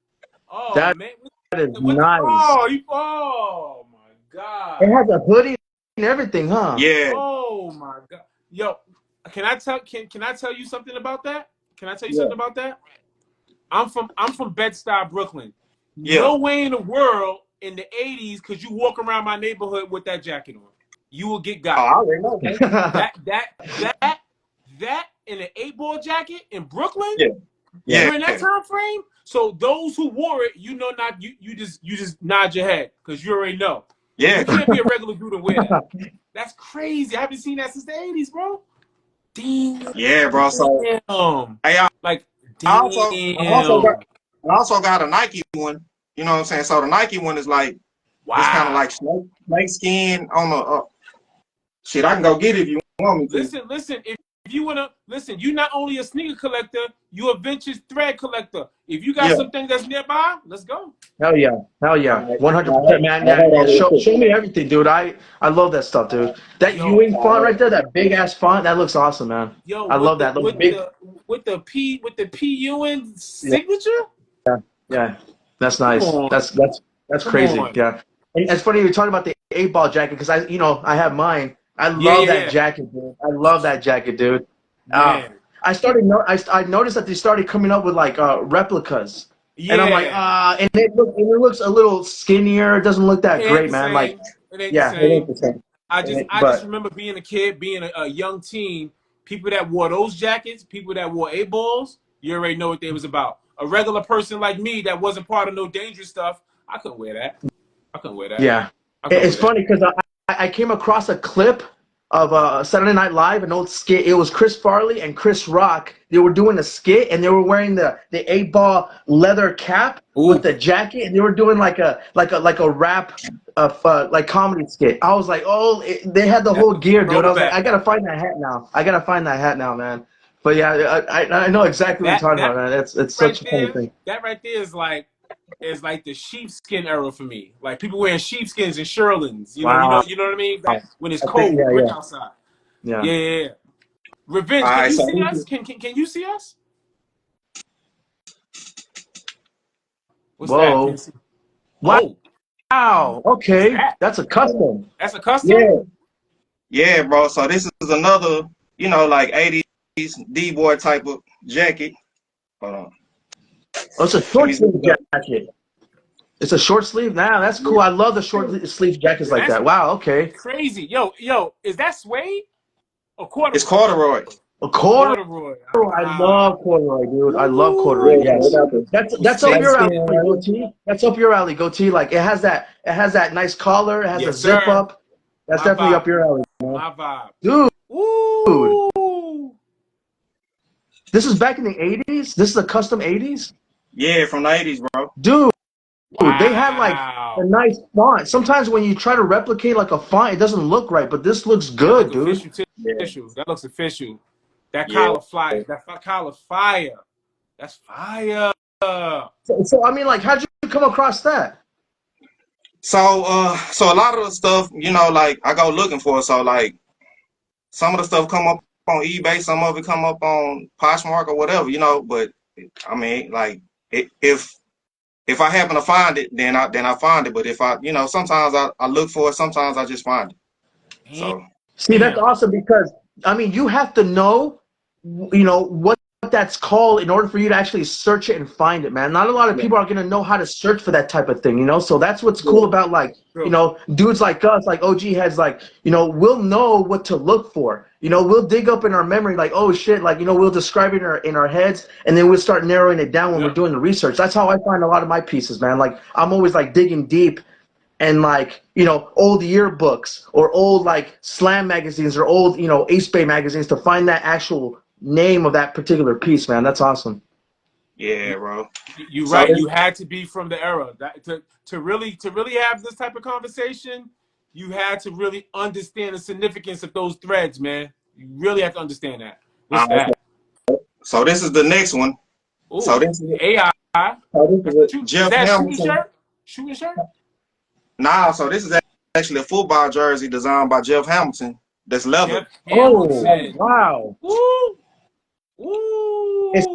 Oh that man, that is nice. Oh my God. It has a hoodie and everything, huh? Yeah. Oh my God. Yo, can I tell can I tell you something about that? Can I tell you Yeah. something about that? I'm from Bed-Stuy, Brooklyn. Yeah. No way in the world in the 80s could you walk around my neighborhood with that jacket on. You will get Oh, got. I already know, man. That in an 8-ball jacket in Brooklyn Yeah. Yeah. during that time frame. So those who wore it, not you just nod your head because you already know. You Yeah. can't be a regular dude and wear that. That's crazy. I haven't seen that since the 80s, bro. Damn. Yeah, bro. So hey, Like, I also I also got damn. I also got a Nike one. You know what I'm saying? So the Nike one is like it's kind of Wow. like snake skin on the shit. I can go get it if you want me to. Listen. If you wanna listen, you not only a sneaker collector, you a vintage thread collector. If you got Yeah. something that's nearby, let's go. Hell yeah, All right. 100%, man. All right, Yeah, hold yeah. on real Show, quick. show me everything, dude. I love that stuff, dude. That Yo, Ewing font right there, that big ass font, that looks awesome, man. yo, I love that. Those big, with the PUN yeah, signature. yeah. That's Come nice. on, That's come crazy. on. Yeah, and it's funny you're talking about the 8-ball jacket because I have mine. I Yeah, love yeah, that yeah. jacket, dude. I love that jacket, dude. Man, I started I noticed that they started coming up with like replicas, and I'm like, yeah. and it looks a little skinnier. It doesn't look It that ain't great, the man. Like, same. It ain't the yeah, it ain't same. the same. I just But remember being a kid, being a young teen. People that wore those jackets, people that wore 8-balls, you already know what they was about. A regular person like me that wasn't part of no dangerous stuff, I couldn't wear that. I couldn't wear that. yeah, I couldn't it's wear that. funny because I came across a clip of Saturday Night Live, an old skit. It was Chris Farley and Chris Rock. They were doing a skit, and they were wearing the 8-ball leather cap with Ooh, the jacket, and they were doing like a rap of like comedy skit. I was like, oh, they had the that's whole a gear, dude. I was like, throwback. I gotta find that hat now. I gotta find that hat now, man. But yeah, I know exactly what you're talking That about, man. It's right such a funny there, thing. that right there is like the sheepskin era for me. Like people wearing sheepskins and shearlings. Wow. You know what I mean. That when it's I think cold, yeah, brick yeah, outside. yeah. Yeah, yeah, yeah. All Revenge. Can right. you So see us? Can you see us? What's that? Can you Whoa. see? Oh, Wow. what's Okay. that? That's a custom. That's a custom. yeah, yeah, bro. So this is another, like 80s D-boy type of jacket. Hold on. Oh, it's a Let short me zip sleeve it up. jacket. It's a short sleeve. Nah, that's cool. I love the short sleeve jackets Yo, like that. Wow. Okay. that's crazy. Yo, is that suede or corduroy? It's corduroy. A corduroy. Corduroy. I love corduroy, dude. I love corduroy. Yeah, Ooh, bro. It Yes. got the That's up snake your ooh. skin alley, right here. goatee. That's up your alley, goatee. Like it has that nice collar. It has a Yes, zip sir. up. That's My definitely up vibe. your alley, My vibe. dude. Ooh. This is back in the '80s. This is a custom '80s, Yeah, from the 80s, bro. dude. They had like a Wow. nice font. Sometimes when you try to replicate like a font, it doesn't look right, but this looks That look good, dude. official Yeah, tissue. That looks official. That yeah. collar fire. Collar fire. That's fire. So I mean, like, how'd you come across that? So a lot of the stuff, like I go looking for. So like some of the stuff come up on eBay, some of it come up on Poshmark or whatever, But I mean, like if I happen to find it, then I find it. But if sometimes I look for it, sometimes I just find it. So See, that's Damn. awesome because I mean, you have to know, what that's called in order for you to actually search it and find it, man. Not a lot of yeah, people are gonna know how to search for that type of thing, So that's what's yeah, cool about like, True. dudes like us, like OG heads, like, we'll know what to look for. We'll dig up in our memory, like, oh shit, like, we'll describe it in our heads, and then we'll start narrowing it down when we're Yep. doing the research. That's how I find a lot of my pieces, man. Like, I'm always like digging deep and like old yearbooks or old like slam magazines or old Ace Bay magazines to find that actual name of that particular piece, man. That's awesome. yeah, You, bro. you So right. this, You had to be from the era that to really have this type of conversation. You had to really understand the significance of those threads, man. You really have to understand that. What's so, that? so this is the next one. So Oh, this is AI. so this That's is a is Jeff that a shooting Hamilton. shirt? Shooting shirt? Nah, so this is actually a football jersey designed by Jeff Hamilton. That's leather. Jeff Oh, Hamilton. wow. Woo! It's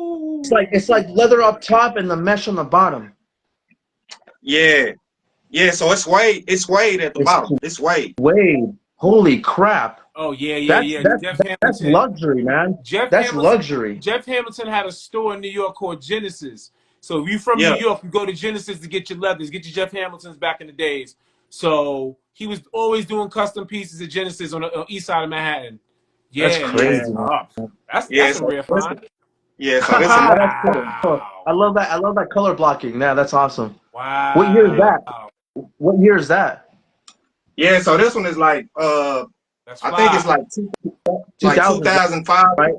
it's like Woo! leather up top and the mesh on the bottom. Yeah, yeah. So it's suede. It's suede at the It's bottom. It's suede. suede. Holy crap. Oh yeah, yeah, That's yeah. that's Jeff that's Hamilton. luxury, man. Jeff That's Hamilton. luxury. Jeff Hamilton had a store in New York called Genesis. So if you're from New Yeah. York, you go to Genesis to get your leathers, get your Jeff Hamiltons back in the days. So he was always doing custom pieces at Genesis on the east side of Manhattan. That's Yeah, Yeah. that's crazy, man. tough. Yeah. That's a rare find. So this another That's story. cool. Wow. I love that. I love that color blocking. Yeah, that's awesome. What year is Yeah. that? Wow. What year is that? Yeah. So this one is like That's I think it's fly. like 2000s, 2005. right?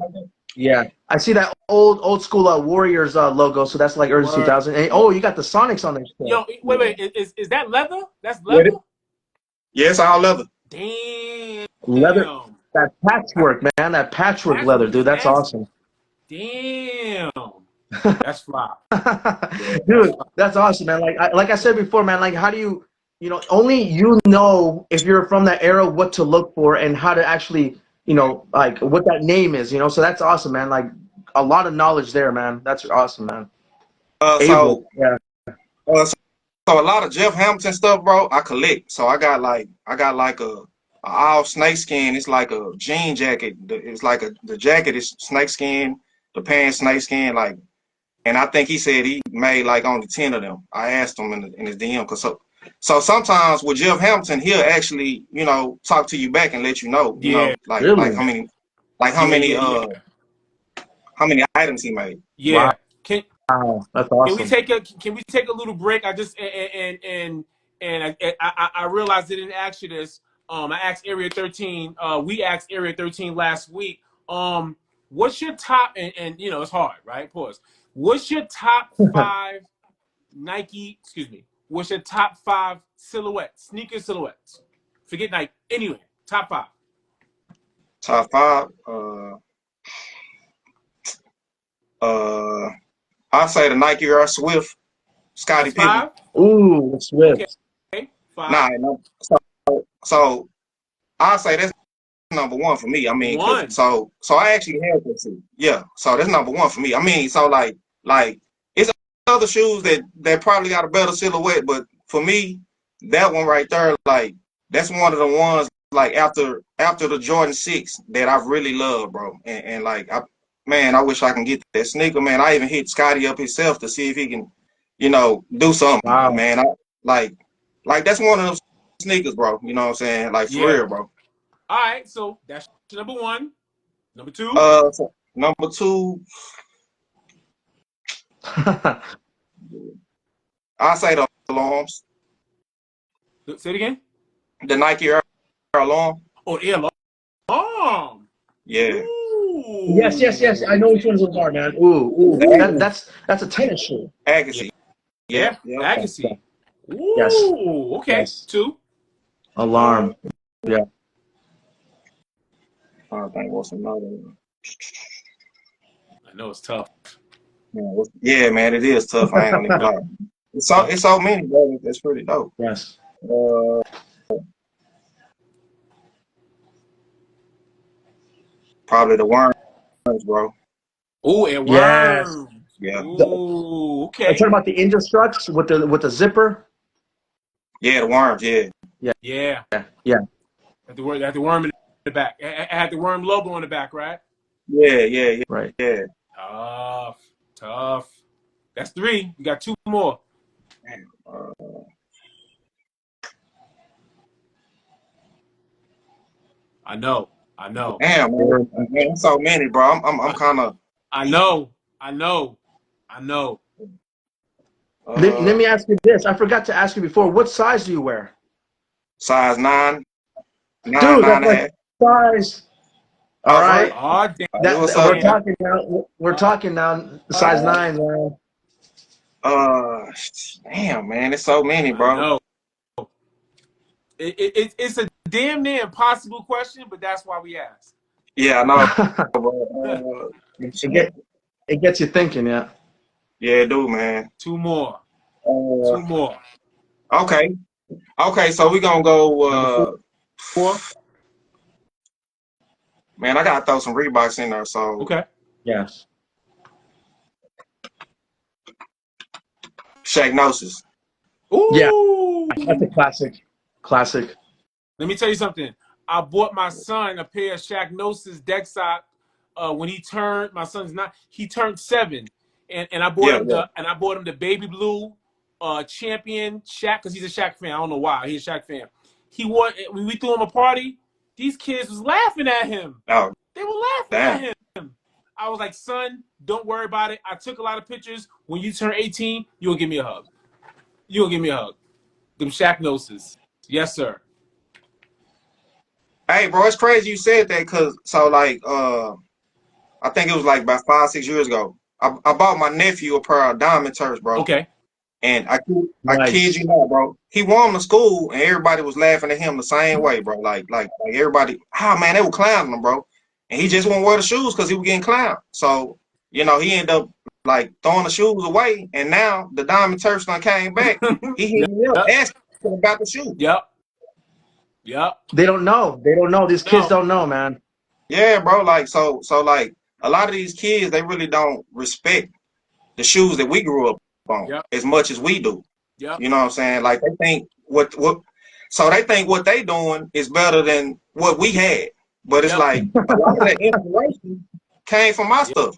Yeah. I see that old school Warriors logo. So that's like early Word. 2000. And, oh, you got the Sonics on there still. Yo, wait. Is that leather? That's Yeah. leather? Yeah, it's all leather. Damn. Leather. That patchwork, man. That patchwork leather, Patchwork dude. is That's nasty. awesome. Damn. That's fly. That's Dude, that's awesome, man. Like I said before, man, like how do you, only you know if you're from that era what to look for and how to actually, like what that name is, so that's awesome, man. Like a lot of knowledge there, man. That's awesome, man. Able, So yeah. uh, so a lot of Jeff Hamilton stuff, bro, I collect. So I got like a all snakeskin. It's like a jean jacket. It's like the jacket is snakeskin, the pants snakeskin, like. And I think he said he made like only 10 of them. I asked him in his DM, cause so sometimes with Jeff Hamilton, he'll actually talk to you back and let you know, yeah, like Really? how yeah, many yeah, yeah, how many items he made. yeah. Wow, that's Can we awesome. take a little break? I just and I realized I didn't ask you this. I asked Area 13. We asked Area 13 last week. What's your top and it's hard, right? Pause. What's your top five Nike? Excuse me. What's your top five sneaker silhouettes? Forget Nike. Anyway, top five. Top five. Uh, I say the Nike Air Swift, Scottie That's Pippen. five. Ooh, Okay, Swift. five. Nah, no. So I say that's number one for me. I mean, cause One. so I actually had that shoe. Yeah. So that's number one for me. I mean, so like it's other shoes that probably got a better silhouette, but for me, that one right there, like that's one of the ones like after the Jordan 6 that I really love, bro. And like man, I wish I can get that sneaker, man. I even hit Scotty up himself to see if he can, do something, Wow. man. I like that's one of those sneakers, bro. You know what I'm saying? Like for Yeah. real, bro. All right. So that's number one. Number two. So number two, I say the alarms, Say it again. the Nike Air alarm. Oh, air alarm. Yeah, Yes. I know Ooh. which ones those are, man. Ooh. exactly. That's a tennis shoe. Yeah. Agassi. Yeah. Yep. Agassi. Yes. Ooh. Okay. Yes. Two. Uh, Alarm. Yeah. I think what's another one? I know it's tough. Yeah, man, it is tough. I ain't gonna even lie. It's so many, bro. That's pretty dope. Yes. Uh, Probably the worms, bro. Ooh, air Yes. worms. Yeah, Ooh. Are you Okay. talking about the Indestructs with the zipper? yeah, the worms. Yeah, Yeah. Yeah. Had the worm in the back. It had the worm logo on the back, right? yeah. Right. Yeah. Tough. That's three. You got two more. Uh, I know. Damn, man, so many, bro. I'm I, kind of I know. I know. Let uh me ask you this. I forgot to ask you before. What size do you wear? size nine Dude, that's and a my half. size. All Oh, for real? right. Oh, damn. What's We're up, Damn. man? talking now. We're Uh, talking now. Size uh, 9, man. Uh, Damn, man, it's so many, I bro. know. It's a damn near impossible question, but that's why we asked. Yeah, I know, bro. it get it gets you thinking, yeah. Yeah, do man. Two more. Uh, Two more. okay, okay. So we gonna Number go. four. Man, I gotta throw some Reeboks in there. So Okay. Yes. Shagnosis. Yeah, Ooh. that's a classic. Classic. Let me tell you something. I bought my son a pair of Shaq Gnosis deck sock when he turned. My son's not. He turned 7, and I bought Yeah, him yeah. the baby blue champion Shaq because he's a Shaq fan. I don't know why he's a Shaq fan. He wore when we threw him a party. These kids was laughing at him. Oh, They were laughing damn. at him. I was like, son, don't worry about it. I took a lot of pictures. When you turn 18, you'll give me a hug. You'll give me a hug. Them Shaq Gnosis. Yes, sir. Hey, bro, it's crazy you said that because so like I think it was like about 5, 6 years ago. I bought my nephew a pair of diamond turfs, bro. Okay. And I kid Nice. you not, bro. He wore them to school, and everybody was laughing at him the same way, bro. Like everybody, man, they were clowning him, bro. And he just wouldn't wear the shoes because he was getting clowned. So he ended up like throwing the shoes away, and now the diamond turfs done came back. He hit Yep. me up asking about the shoe. Yep. Yep. They don't know. They don't know. These kids No. don't know, man. Yeah, bro. Like so like a lot of these kids, they really don't respect the shoes that we grew up on Yep. as much as we do. Yep. You know what I'm saying? Like they think so they think what they doing is better than what we had. But it's Yep. like a lot of that inspiration came from my Yep. stuff.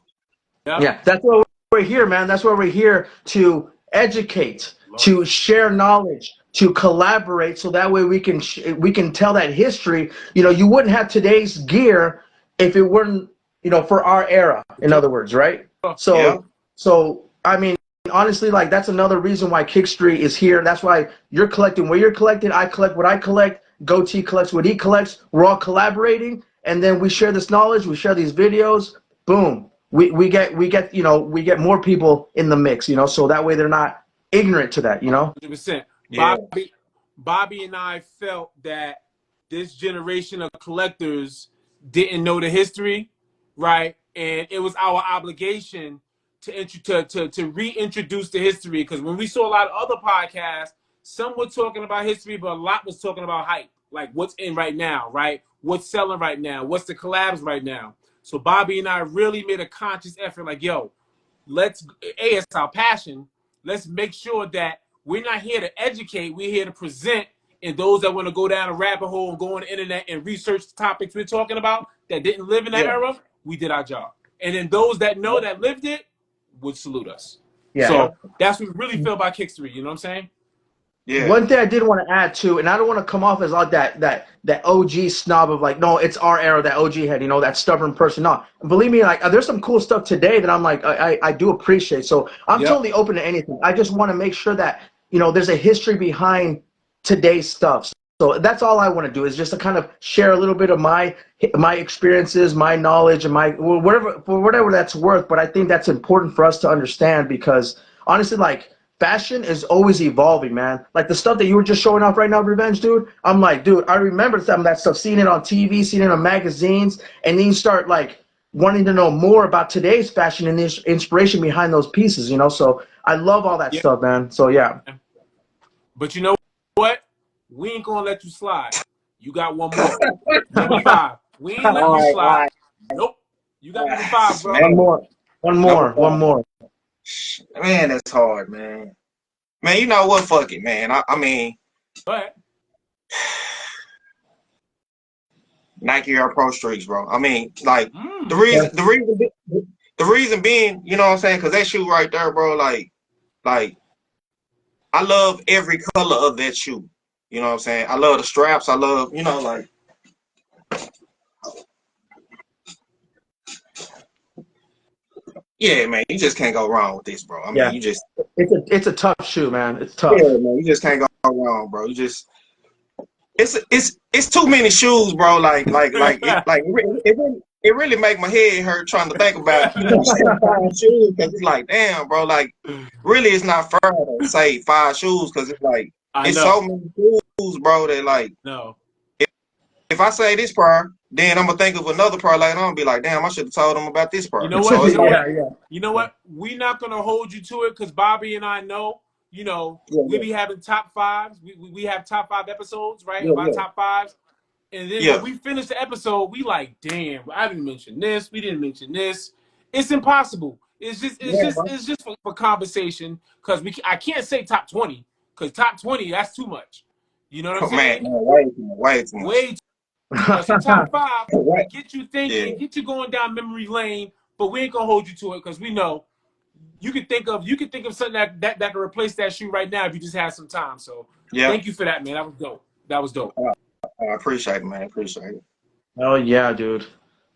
Yep. Yeah, that's what we're here, man. That's why we're here to educate, to share knowledge, to collaborate, so that way we can tell that history. You wouldn't have today's gear if it weren't, for our era. In other words, right? Yeah. So I mean, honestly, like that's another reason why Kickstory is here. That's why you're collecting what you're collecting. I collect what I collect. Goatee collects what he collects. We're all collaborating, and then we share this knowledge. We share these videos. Boom. We get more people in the mix. So that way they're not ignorant to that. 100%. Yeah. Bobby and I felt that this generation of collectors didn't know the history, right? And it was our obligation to reintroduce the history, because when we saw a lot of other podcasts, some were talking about history, but a lot was talking about hype, like what's in right now, right? What's selling right now? What's the collabs right now? So Bobby and I really made a conscious effort, like, yo, it's our passion. Let's make sure that we're not here to educate, we're here to present. And those that want to go down a rabbit hole and go on the internet and research the topics we're talking about that didn't live in that Yeah. era, we did our job. And then those that know that lived it would salute us. Yeah. So that's what we really feel about Kickstory. You know what I'm saying? Yeah. One thing I did want to add too, and I don't want to come off as like that OG snob of like, no, it's our era, that OG head, that stubborn person. No, believe me, like there's some cool stuff today that I'm like, I do appreciate. So I'm totally open to anything. I just want to make sure that there's a history behind today's stuff. So that's all I want to do, is just to kind of share a little bit of my experiences, my knowledge, and whatever that's worth. But I think that's important for us to understand, because honestly, like, fashion is always evolving, man. Like the stuff that you were just showing off right now, Revenge, dude. I'm like, dude, I remember some of that stuff, seeing it on TV, seeing it on magazines, and then you start like wanting to know more about today's fashion and the inspiration behind those pieces, So I love all that stuff, man. So yeah. But you know what? We ain't gonna let you slide. You got one more. Number 5. We ain't letting you slide. Nope. You got number 5, bro. One more. Man, that's hard, man. Man, you know what? Fuck it, man. I mean, Go ahead. Nike Air Pro Streaks, bro. I mean, like the reason being, you know what I'm saying? Because that shoe right there, bro, like I love every color of that shoe. You know what I'm saying? I love the straps. I love, like. Yeah, man, you just can't go wrong with this, bro. I mean, you just. It's a tough shoe, man. It's tough. Yeah, man, you just can't go wrong, bro. You just. It's too many shoes, bro. It really make my head hurt trying to think about shoes, because it's like, damn, bro. Like, really, it's not fair to say 5 shoes, because it's like it's so many shoes, bro. That like, no. If I say this pair, then I'm gonna think of another pair later on and be like, damn, I should have told them about this pair. You know what? You know what? We're not gonna hold you to it, because Bobby and I know. We be having top 5s. We have top 5 episodes, right? About top 5s. And then when we finish the episode, we like, damn, I didn't mention this. We didn't mention this. It's impossible. It's just for conversation, because I can't say top 20, because top 20, that's too much. You know what I'm saying? Man, way too much. Some top five to Right. get you Yeah. thinking, get you going down memory lane. But we ain't gonna hold you to it because we know you could think of something that can replace that shoe right now if you just had some time. So Yeah. thank you for that, man. That was dope. That was dope. I appreciate it, man. Appreciate it. Oh yeah, dude.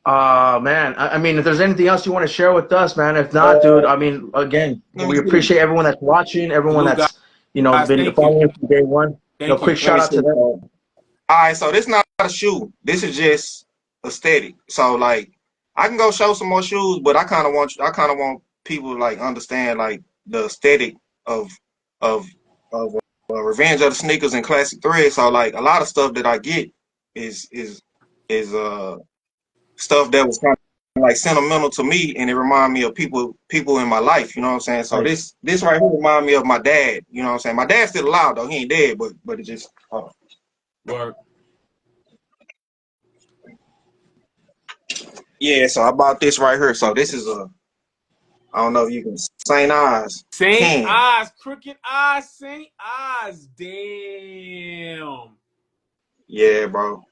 Man. I mean, if there's anything else you want to share with us, man. If not, dude. Uh, I mean, again, let me we see. appreciate everyone that's watching, everyone Salute, that's guys. been Thank you. following us from day one. Thank you. Quick Let shout me out see. to them. All right, so this not a shoe. This is just aesthetic. So like, I can go show some more shoes, but I kind of want people to like understand like the aesthetic of of Revenge of the Sneakers and Classic Thread. So like, a lot of stuff that I get is stuff that was kind of like sentimental to me, and it remind me of people in my life. You know what I'm saying? So Nice. this right here remind me of my dad. You know what I'm saying? My dad's still alive though. He ain't dead, but it just Word. yeah. So I bought this right here. So this is I don't know if you can Saint Eyes Saint can. Eyes, crooked eyes, Saint Eyes. Damn. Yeah, bro.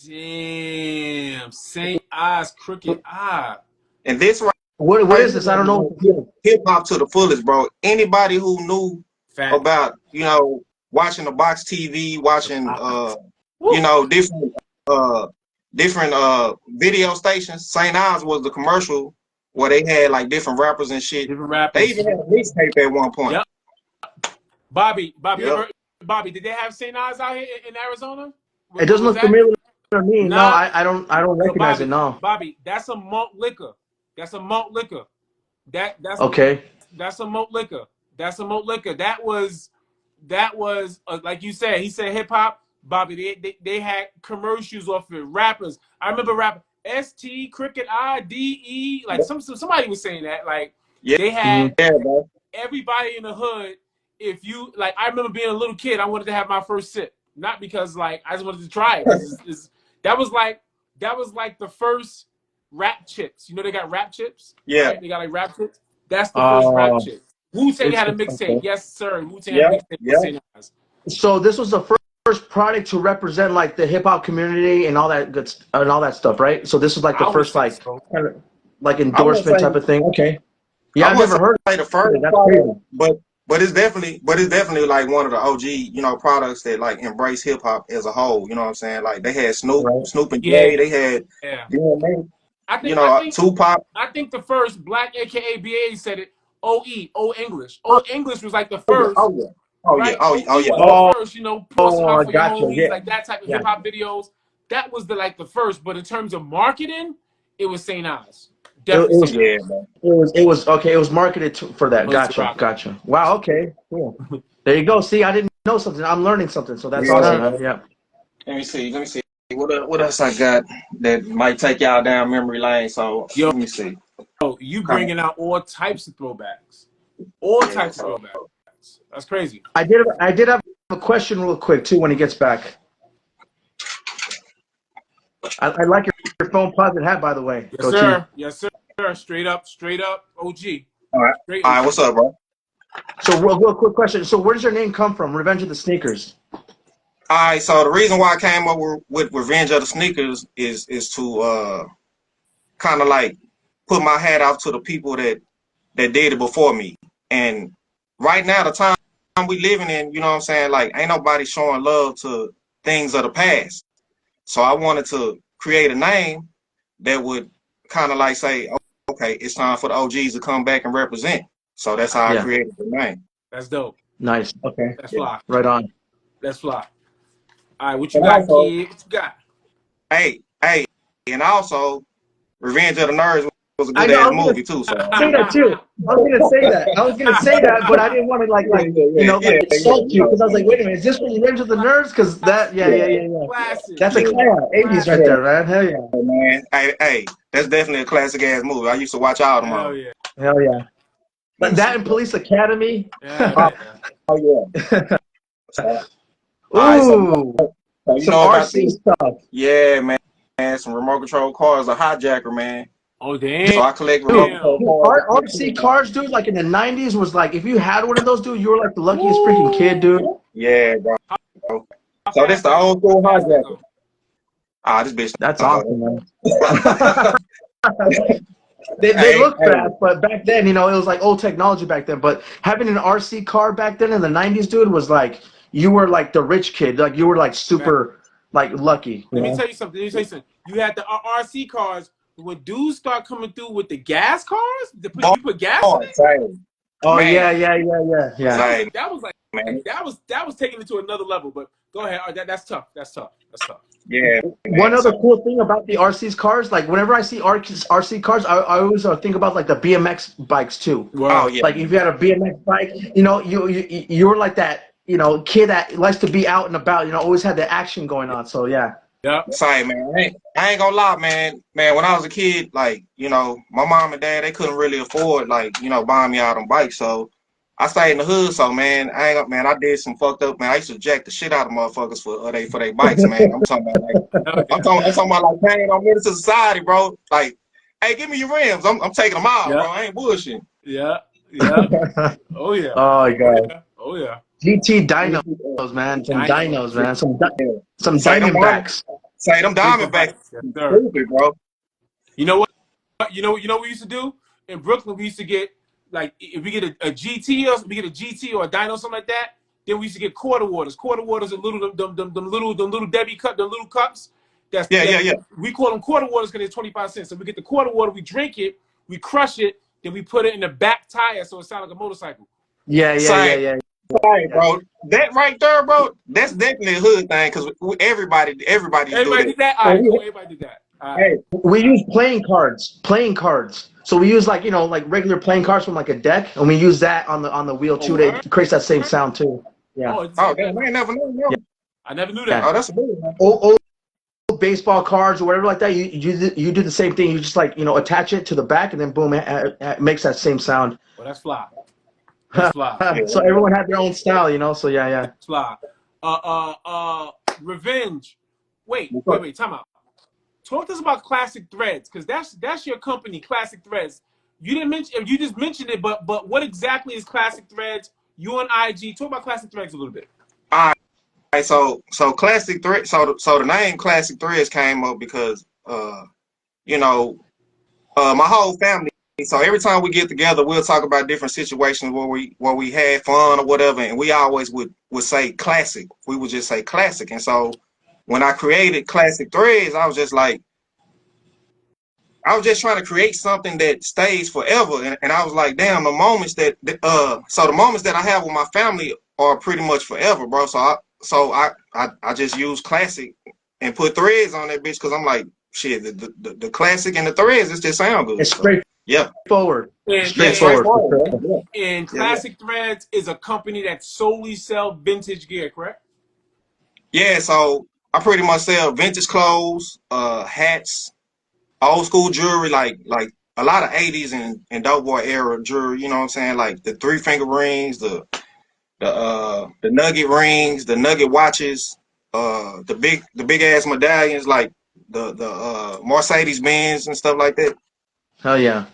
Damn. Saint Eyes, crooked eye. And this What right is this? I don't know. here, hip hop to the fullest, bro. Anybody who knew Facts. about watching the box TV, watching Woo. different uh video stations. St. Ives was the commercial where they had like different rappers and shit. Different They rappers. even had a mixtape at one point. Yep. Bobby, Yep. Bobby, did they have St. Eyes out here in Arizona? It doesn't Was look that? familiar to me. No, Nah. I don't So recognize it. No. Bobby, that's a malt liquor. That's a malt liquor. Okay. That's a malt liquor. That's a malt liquor. That was like you said. He said hip hop. Bobby, they had commercials off of rappers. I remember rapping ST Cricket IDE. Like somebody was saying that. Like Yeah, they Hmm. had yeah, bro. everybody in the hood. If you like, I remember being a little kid. I wanted to have my first sip, not because like I just wanted to try it. Because that was like the first rap chips. You know they got rap chips, Yeah. right? They got like rap chips. That's the first rap Uh, chip. Wu-Tang it's had a mixtape. okay. Yes, sir. Wu-Tang had a Yeah. mixtape with Yeah. St. Nas. So this was the first product to represent like the hip hop community and all that and all that stuff, right? So this was like the I would first say like so. kind of like I wouldn't endorsement say type of thing. Okay. I Yeah, I've wouldn't never heard say the of it. first That's product, crazy. but it's definitely like one of the OG, products that like embrace hip hop as a whole. You know what I'm saying? Like they had Right. Snoop and Yeah, Jay, they had yeah. DMA, I think I think Tupac. I think the first black AKA BA said it. OE, O English. O English was like the Oh yeah, first, oh yeah, oh yeah, right? oh yeah, oh OE yeah. was the Oh, first, pour some out I for your gotcha. homies, Yeah. like that type of Yeah. hip hop videos. That was the first, but in terms of marketing, it was St. Nas. It, Definitely it was St. Yeah, Nas. man. it was okay. It was marketed for that. Pussy Gotcha. Rocker. Gotcha. Wow. Okay. Cool. There you go. See, I didn't know something. I'm learning something. So that's Yes, Yeah, awesome, sir. man. bro. Yeah. Let me see. Let me see. What else I got that might take y'all down memory lane? So Yo, let me see. you Kind of, bringing out all types of throwbacks. All yeah. types of So throwbacks. That's crazy. I did have a question real quick too when he gets back. I like your phone posit hat, by the way, Yes, Goatee. sir. Yes, sir. Straight up, OG. all right, Straight all right. OG. What's up, bro? So real quick question. So where does your name come from? Revenge of the Sneakers. All right. So the reason why I came up with Revenge of the Sneakers is to kind of like put my hat off to the people that did it before me. And right now, the time we living in, you know what I'm saying? Like, ain't nobody showing love to things of the past. So I wanted to create a name that would kind of like say, "Oh, okay, it's time for the OGs to come back and represent." So that's how I Yeah. created the name. That's dope. Nice. Okay. That's Yeah. fly. Right on. That's fly. All right, what you And got, also, kid? What you got? hey, and also, Revenge of the Nerds was a I good know. I ass was gonna movie too. So say that too. I was gonna say that. I was gonna say that, but I didn't want to like insult you because I was like, wait a minute, is this from Revenge of the Nerds? Because that, yeah, yeah, yeah, yeah, yeah. Classic. That's a yeah, yeah, 80s right Classic. yeah, there, man. Hell yeah. man. Hey, that's definitely a classic ass movie. I used to watch all of them Hell all. yeah. Hell yeah. Let me But that see. and Police Academy. Hell Oh, yeah. oh yeah. So, all right, Ooh, so you some know about RC this? stuff. Yeah, man. Some remote control cars, a hijacker, man. Oh, So damn. I collect remote Dude, control cars. RC cars, dude, like in the 90s was like, if you had one of those, dude, you were like the luckiest freaking kid, Woo! dude. Yeah, bro. How So this fast the that old go? How school fast that hijacker. go? Ah, this bitch That's don't go awesome, man. there. They Hey, look hey, fast, but back then, you know, it was like old technology back then. But having an RC car back then in the '90s, dude, was like you were like the rich kid. Like you were like Man, super like lucky. You let me know? tell you something. Let me tell you something. You had the RC cars. When dudes start coming through with the gas cars, boy, you put gas in it. same, Oh man, yeah, yeah, yeah, yeah, yeah. same, That was like man. that was taken it to another level. But go ahead. That's tough. That's tough. That's tough. Yeah, One man. other So, cool thing about the RC's cars, like whenever I see RC cars, I always think about like the BMX bikes too. oh Word. yeah, Like if you had a BMX bike, you know, you were like that, you know, kid that likes to be out and about. You know, always had the action going on. So yeah, Yep. same, man. I ain't gonna lie, man. Man, when I was a kid, like, you know, my mom and dad, they couldn't really afford, like, you know, buying me out on bikes. So I stayed in the hood. So man, man, I did some fucked up, man. I used to jack the shit out of motherfuckers for their bikes, man. I'm talking about like, Hell yeah. I'm talking about like paying on minutes to society, bro. Like, hey, give me your rims. I'm taking them out, bro. Yep. I ain't bullshitting. Yeah. Yeah. Oh yeah. oh Oh god, yeah. Oh yeah. GT dynos, man, some Dino. dynos, man, some Say them diamond, Diamondbacks. say them Paper Diamondbacks, bikes. Yes, sir. stupid, bro. You know what? What we used to do in Brooklyn. We used to get like if we get a GT or we get a GT or a Dino something like that. Then we used to get quarter waters. Quarter waters are little them little Debbie cup, the little cups. Yeah, yeah, That yeah. we call them quarter waters because they're 25 cents. So we get the quarter water, we drink it, we crush it, then we put it in the back tire so it sounds like a motorcycle. Yeah, yeah, yeah, Same. yeah, Right, yeah. bro. That right there, bro. That's definitely a hood thing because everybody used to do Everybody that. did that. All So right, cool. we, Everybody did that. All right. Hey, we use playing cards. So we use like you know like regular playing cards from like a deck, and we use that on the wheel Oh, too. word? It creates that same sound too. Yeah, Oh, it's the oh same damn, thing. I ain't never known. yeah, No. I never knew yeah. that. Oh, that's a good one. Old baseball cards or whatever like that. You do the same thing. You just like you know attach it to the back, and then boom, it makes that same sound. Well, that's fly. That's fly. Yeah, So everyone had their own style, you know. So yeah, yeah. That's fly. Revenge. what's up? Time out. Talk to us about Classic Threads, because that's your company, Classic Threads. You didn't mention, you just mentioned it, but what exactly is Classic Threads? You on IG? Talk about Classic Threads a little bit. All right, so classic thread. So the name Classic Threads came up because you know, my whole family. So every time we get together, we'll talk about different situations where we had fun or whatever, and we always would say classic. We would just say classic, and so when I created Classic Threads, I was just trying to create something that stays forever. And I was like, damn, the moments so the moments that I have with my family are pretty much forever, bro. So I just use classic and put threads on that bitch because I'm like, shit, the classic and the threads, it just sound good. It's So yeah, straightforward. And yeah, and Straightforward for straightforward. sure. Yeah, and yeah, yeah. Classic Threads is a company that solely sell vintage gear, correct? Yeah, so I pretty much sell vintage clothes, hats, old school jewelry, like a lot of 80s and dope boy era jewelry, you know what I'm saying? Like the three finger rings, the nugget rings, the nugget watches, the big ass medallions like the Mercedes Benz and stuff like that. Hell yeah.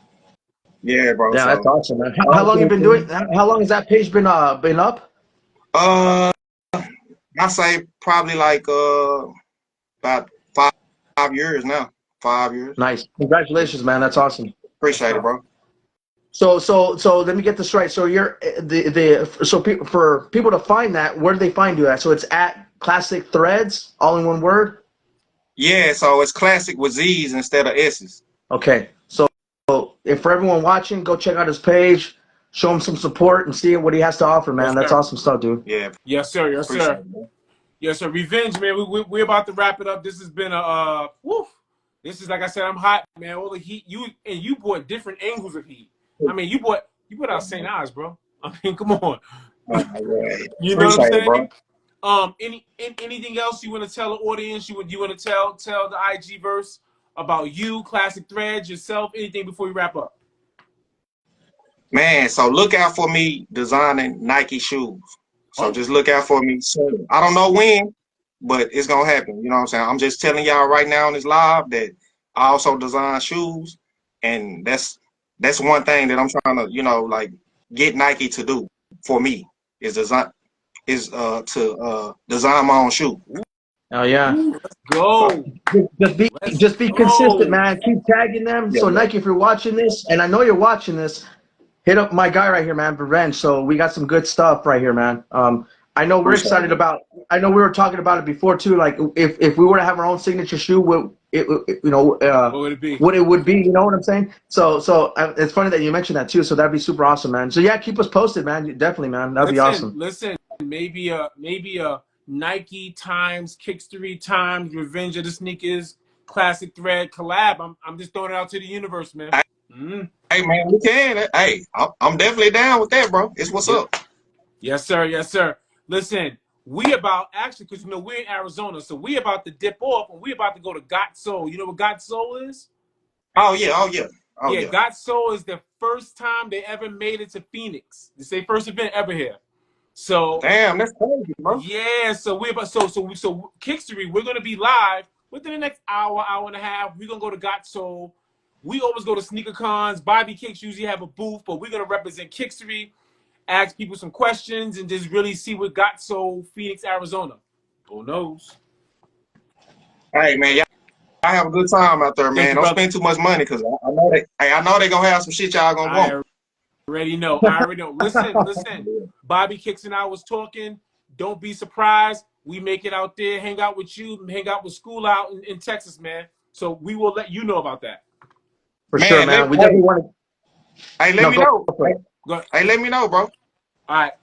Yeah, bro. Yeah, that's So awesome, man. How long you been doing? honestly, How long has that page been up? uh I say probably like about 5 years now. 5 years. Nice. Congratulations, man. That's awesome. That's Appreciate it, tough. bro. So let me get this right. So you're for people to find that, where do they find you at? So it's at Classic Threads, all in one word. Yeah, so it's classic with Z's instead of S's. Okay. So if for everyone watching, go check out his page, show him some support, and see what he has to offer, Yes, man. That's sir. awesome stuff, dude. Yeah, Yes, sir. Yes, appreciate sir. it, bro. Yes, sir. Revenge, man. We're about to wrap it up. This has been a woof. This is like I said, I'm hot, man. All the heat you brought different angles of heat. I mean, you put out St. Ives, bro. I mean, come on. Yeah. You know what I'm Appreciate it, bro. saying? Anything else you want to tell the audience? You want to tell the IG verse about you, Classic Threads, yourself, anything before we wrap up? Man, so look out for me designing Nike shoes. So Oh, just look out for me soon. I don't know when, but it's gonna happen. You know what I'm saying? I'm just telling y'all right now on this live that I also design shoes, and that's one thing that I'm trying to, like get Nike to do for me is to design my own shoe. Oh yeah. Let's go. Let's Just be consistent, go. man. Keep tagging them. Yeah, So yeah. Nike, if you're watching this, and I know you're watching this, hit up my guy right here, man, Revenge. So we got some good stuff right here, man. I know we're Appreciate excited it. about. I know we were talking about it before too. Like if we were to have our own signature shoe, What would it be? what it would be. You know what I'm saying? So it's funny that you mentioned that too. So that'd be super awesome, man. So yeah, keep us posted, man. Definitely, man. That'd be awesome. Listen. Maybe a Nike times Kickstory times Revenge of the Sneakers classic thread collab. I'm just throwing it out to the universe, man. Hey, Mm. hey, man, we can. Hey, I'm definitely down with that, bro. It's what's Yeah. up. Yes, sir. Yes, sir. Listen, we about actually because we're in Arizona, so we about to dip off and we about to go to Got Soul. You know what Got Soul is? Oh yeah, oh yeah, oh Yeah, yeah. Got Soul is the first time they ever made it to Phoenix. It's their first event ever here. So Damn, that's crazy, bro. yeah, so we're about so Kickstory, we're gonna be live within the next hour and a half. We're gonna go to Got Soul. We always go to sneaker cons. Bobby Kicks usually have a booth, but we're gonna represent Kickstory, ask people some questions, and just really see what Got Soul, Phoenix, Arizona. Who knows? Hey, man, y'all have a good time out there, Thank man. you, Don't brother. spend too much money, cause I know they. Hey, I know they gonna have some shit y'all gonna want. I already know. I already know. Listen. Bobby Kicks and I was talking. Don't be surprised. We make it out there, hang out with you, hang out with school out in Texas, man. So we will let you know about that. For sure, Man, man. We definitely want to. let No, me go know. for Hey, it. Go. hey, let me know, bro. All right.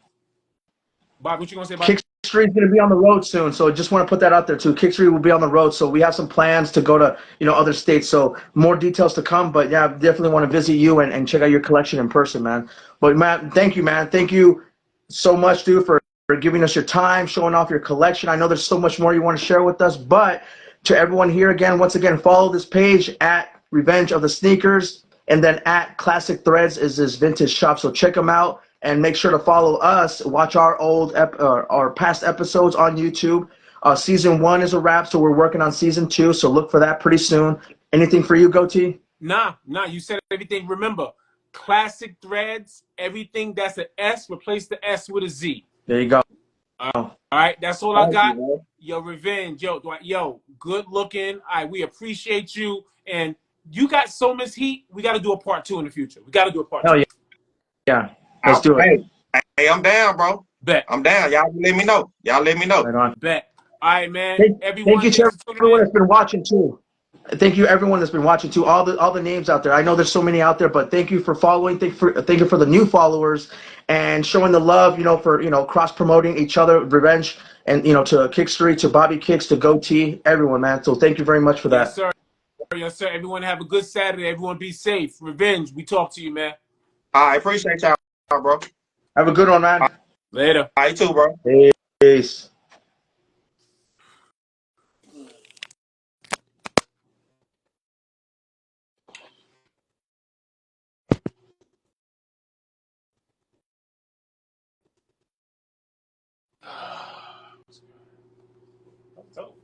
Bob, what you gonna say, Bob? Kickstreet's going to be on the road soon, so just want to put that out there too. Kickstreet will be on the road, so we have some plans to go to other states. So more details to come, but yeah, definitely want to visit you and check out your collection in person, man. But man, thank you, man. Thank you so much, dude, for giving us your time, showing off your collection. I know there's so much more you want to share with us, but to everyone here again, once again, follow this page at Revenge of the Sneakers, and then at Classic Threads is this vintage shop. So check them out and make sure to follow us. Watch our our past episodes on YouTube. Season 1 is a wrap, so we're working on season 2. So look for that pretty soon. Anything for you, Goatee? Nah. You said everything. Remember, classic threads. Everything that's an S, replace the S with a Z. There you go. All right, that's all I Thank you, got. man. Yo, Revenge, yo, good looking. All right, we appreciate you, and you got so much heat. We got to do a part 2 in the future. We got to do a part 2. Hell yeah. Yeah. Let's do it. Hey, I'm down, bro. Bet, I'm down. Y'all let me know. Y'all let me know. Right on. bet. All right, man. Thank Everyone, you to thanks for tuning everyone in. that's been watching too. Thank you everyone that's been watching too. All the names out there. I know there's so many out there, but thank you for following. Thank you for the new followers and showing the love. For cross promoting each other, Revenge, and to Kickstory, to Bobby Kicks, to Goatee, everyone, man. So thank you very much for Yes, that. sir. Yes, sir. Everyone have a good Saturday. Everyone be safe. Revenge, we talk to you, man. I appreciate y'all, bro. Have a good one, man. Later. All right, too, bro. Peace. So.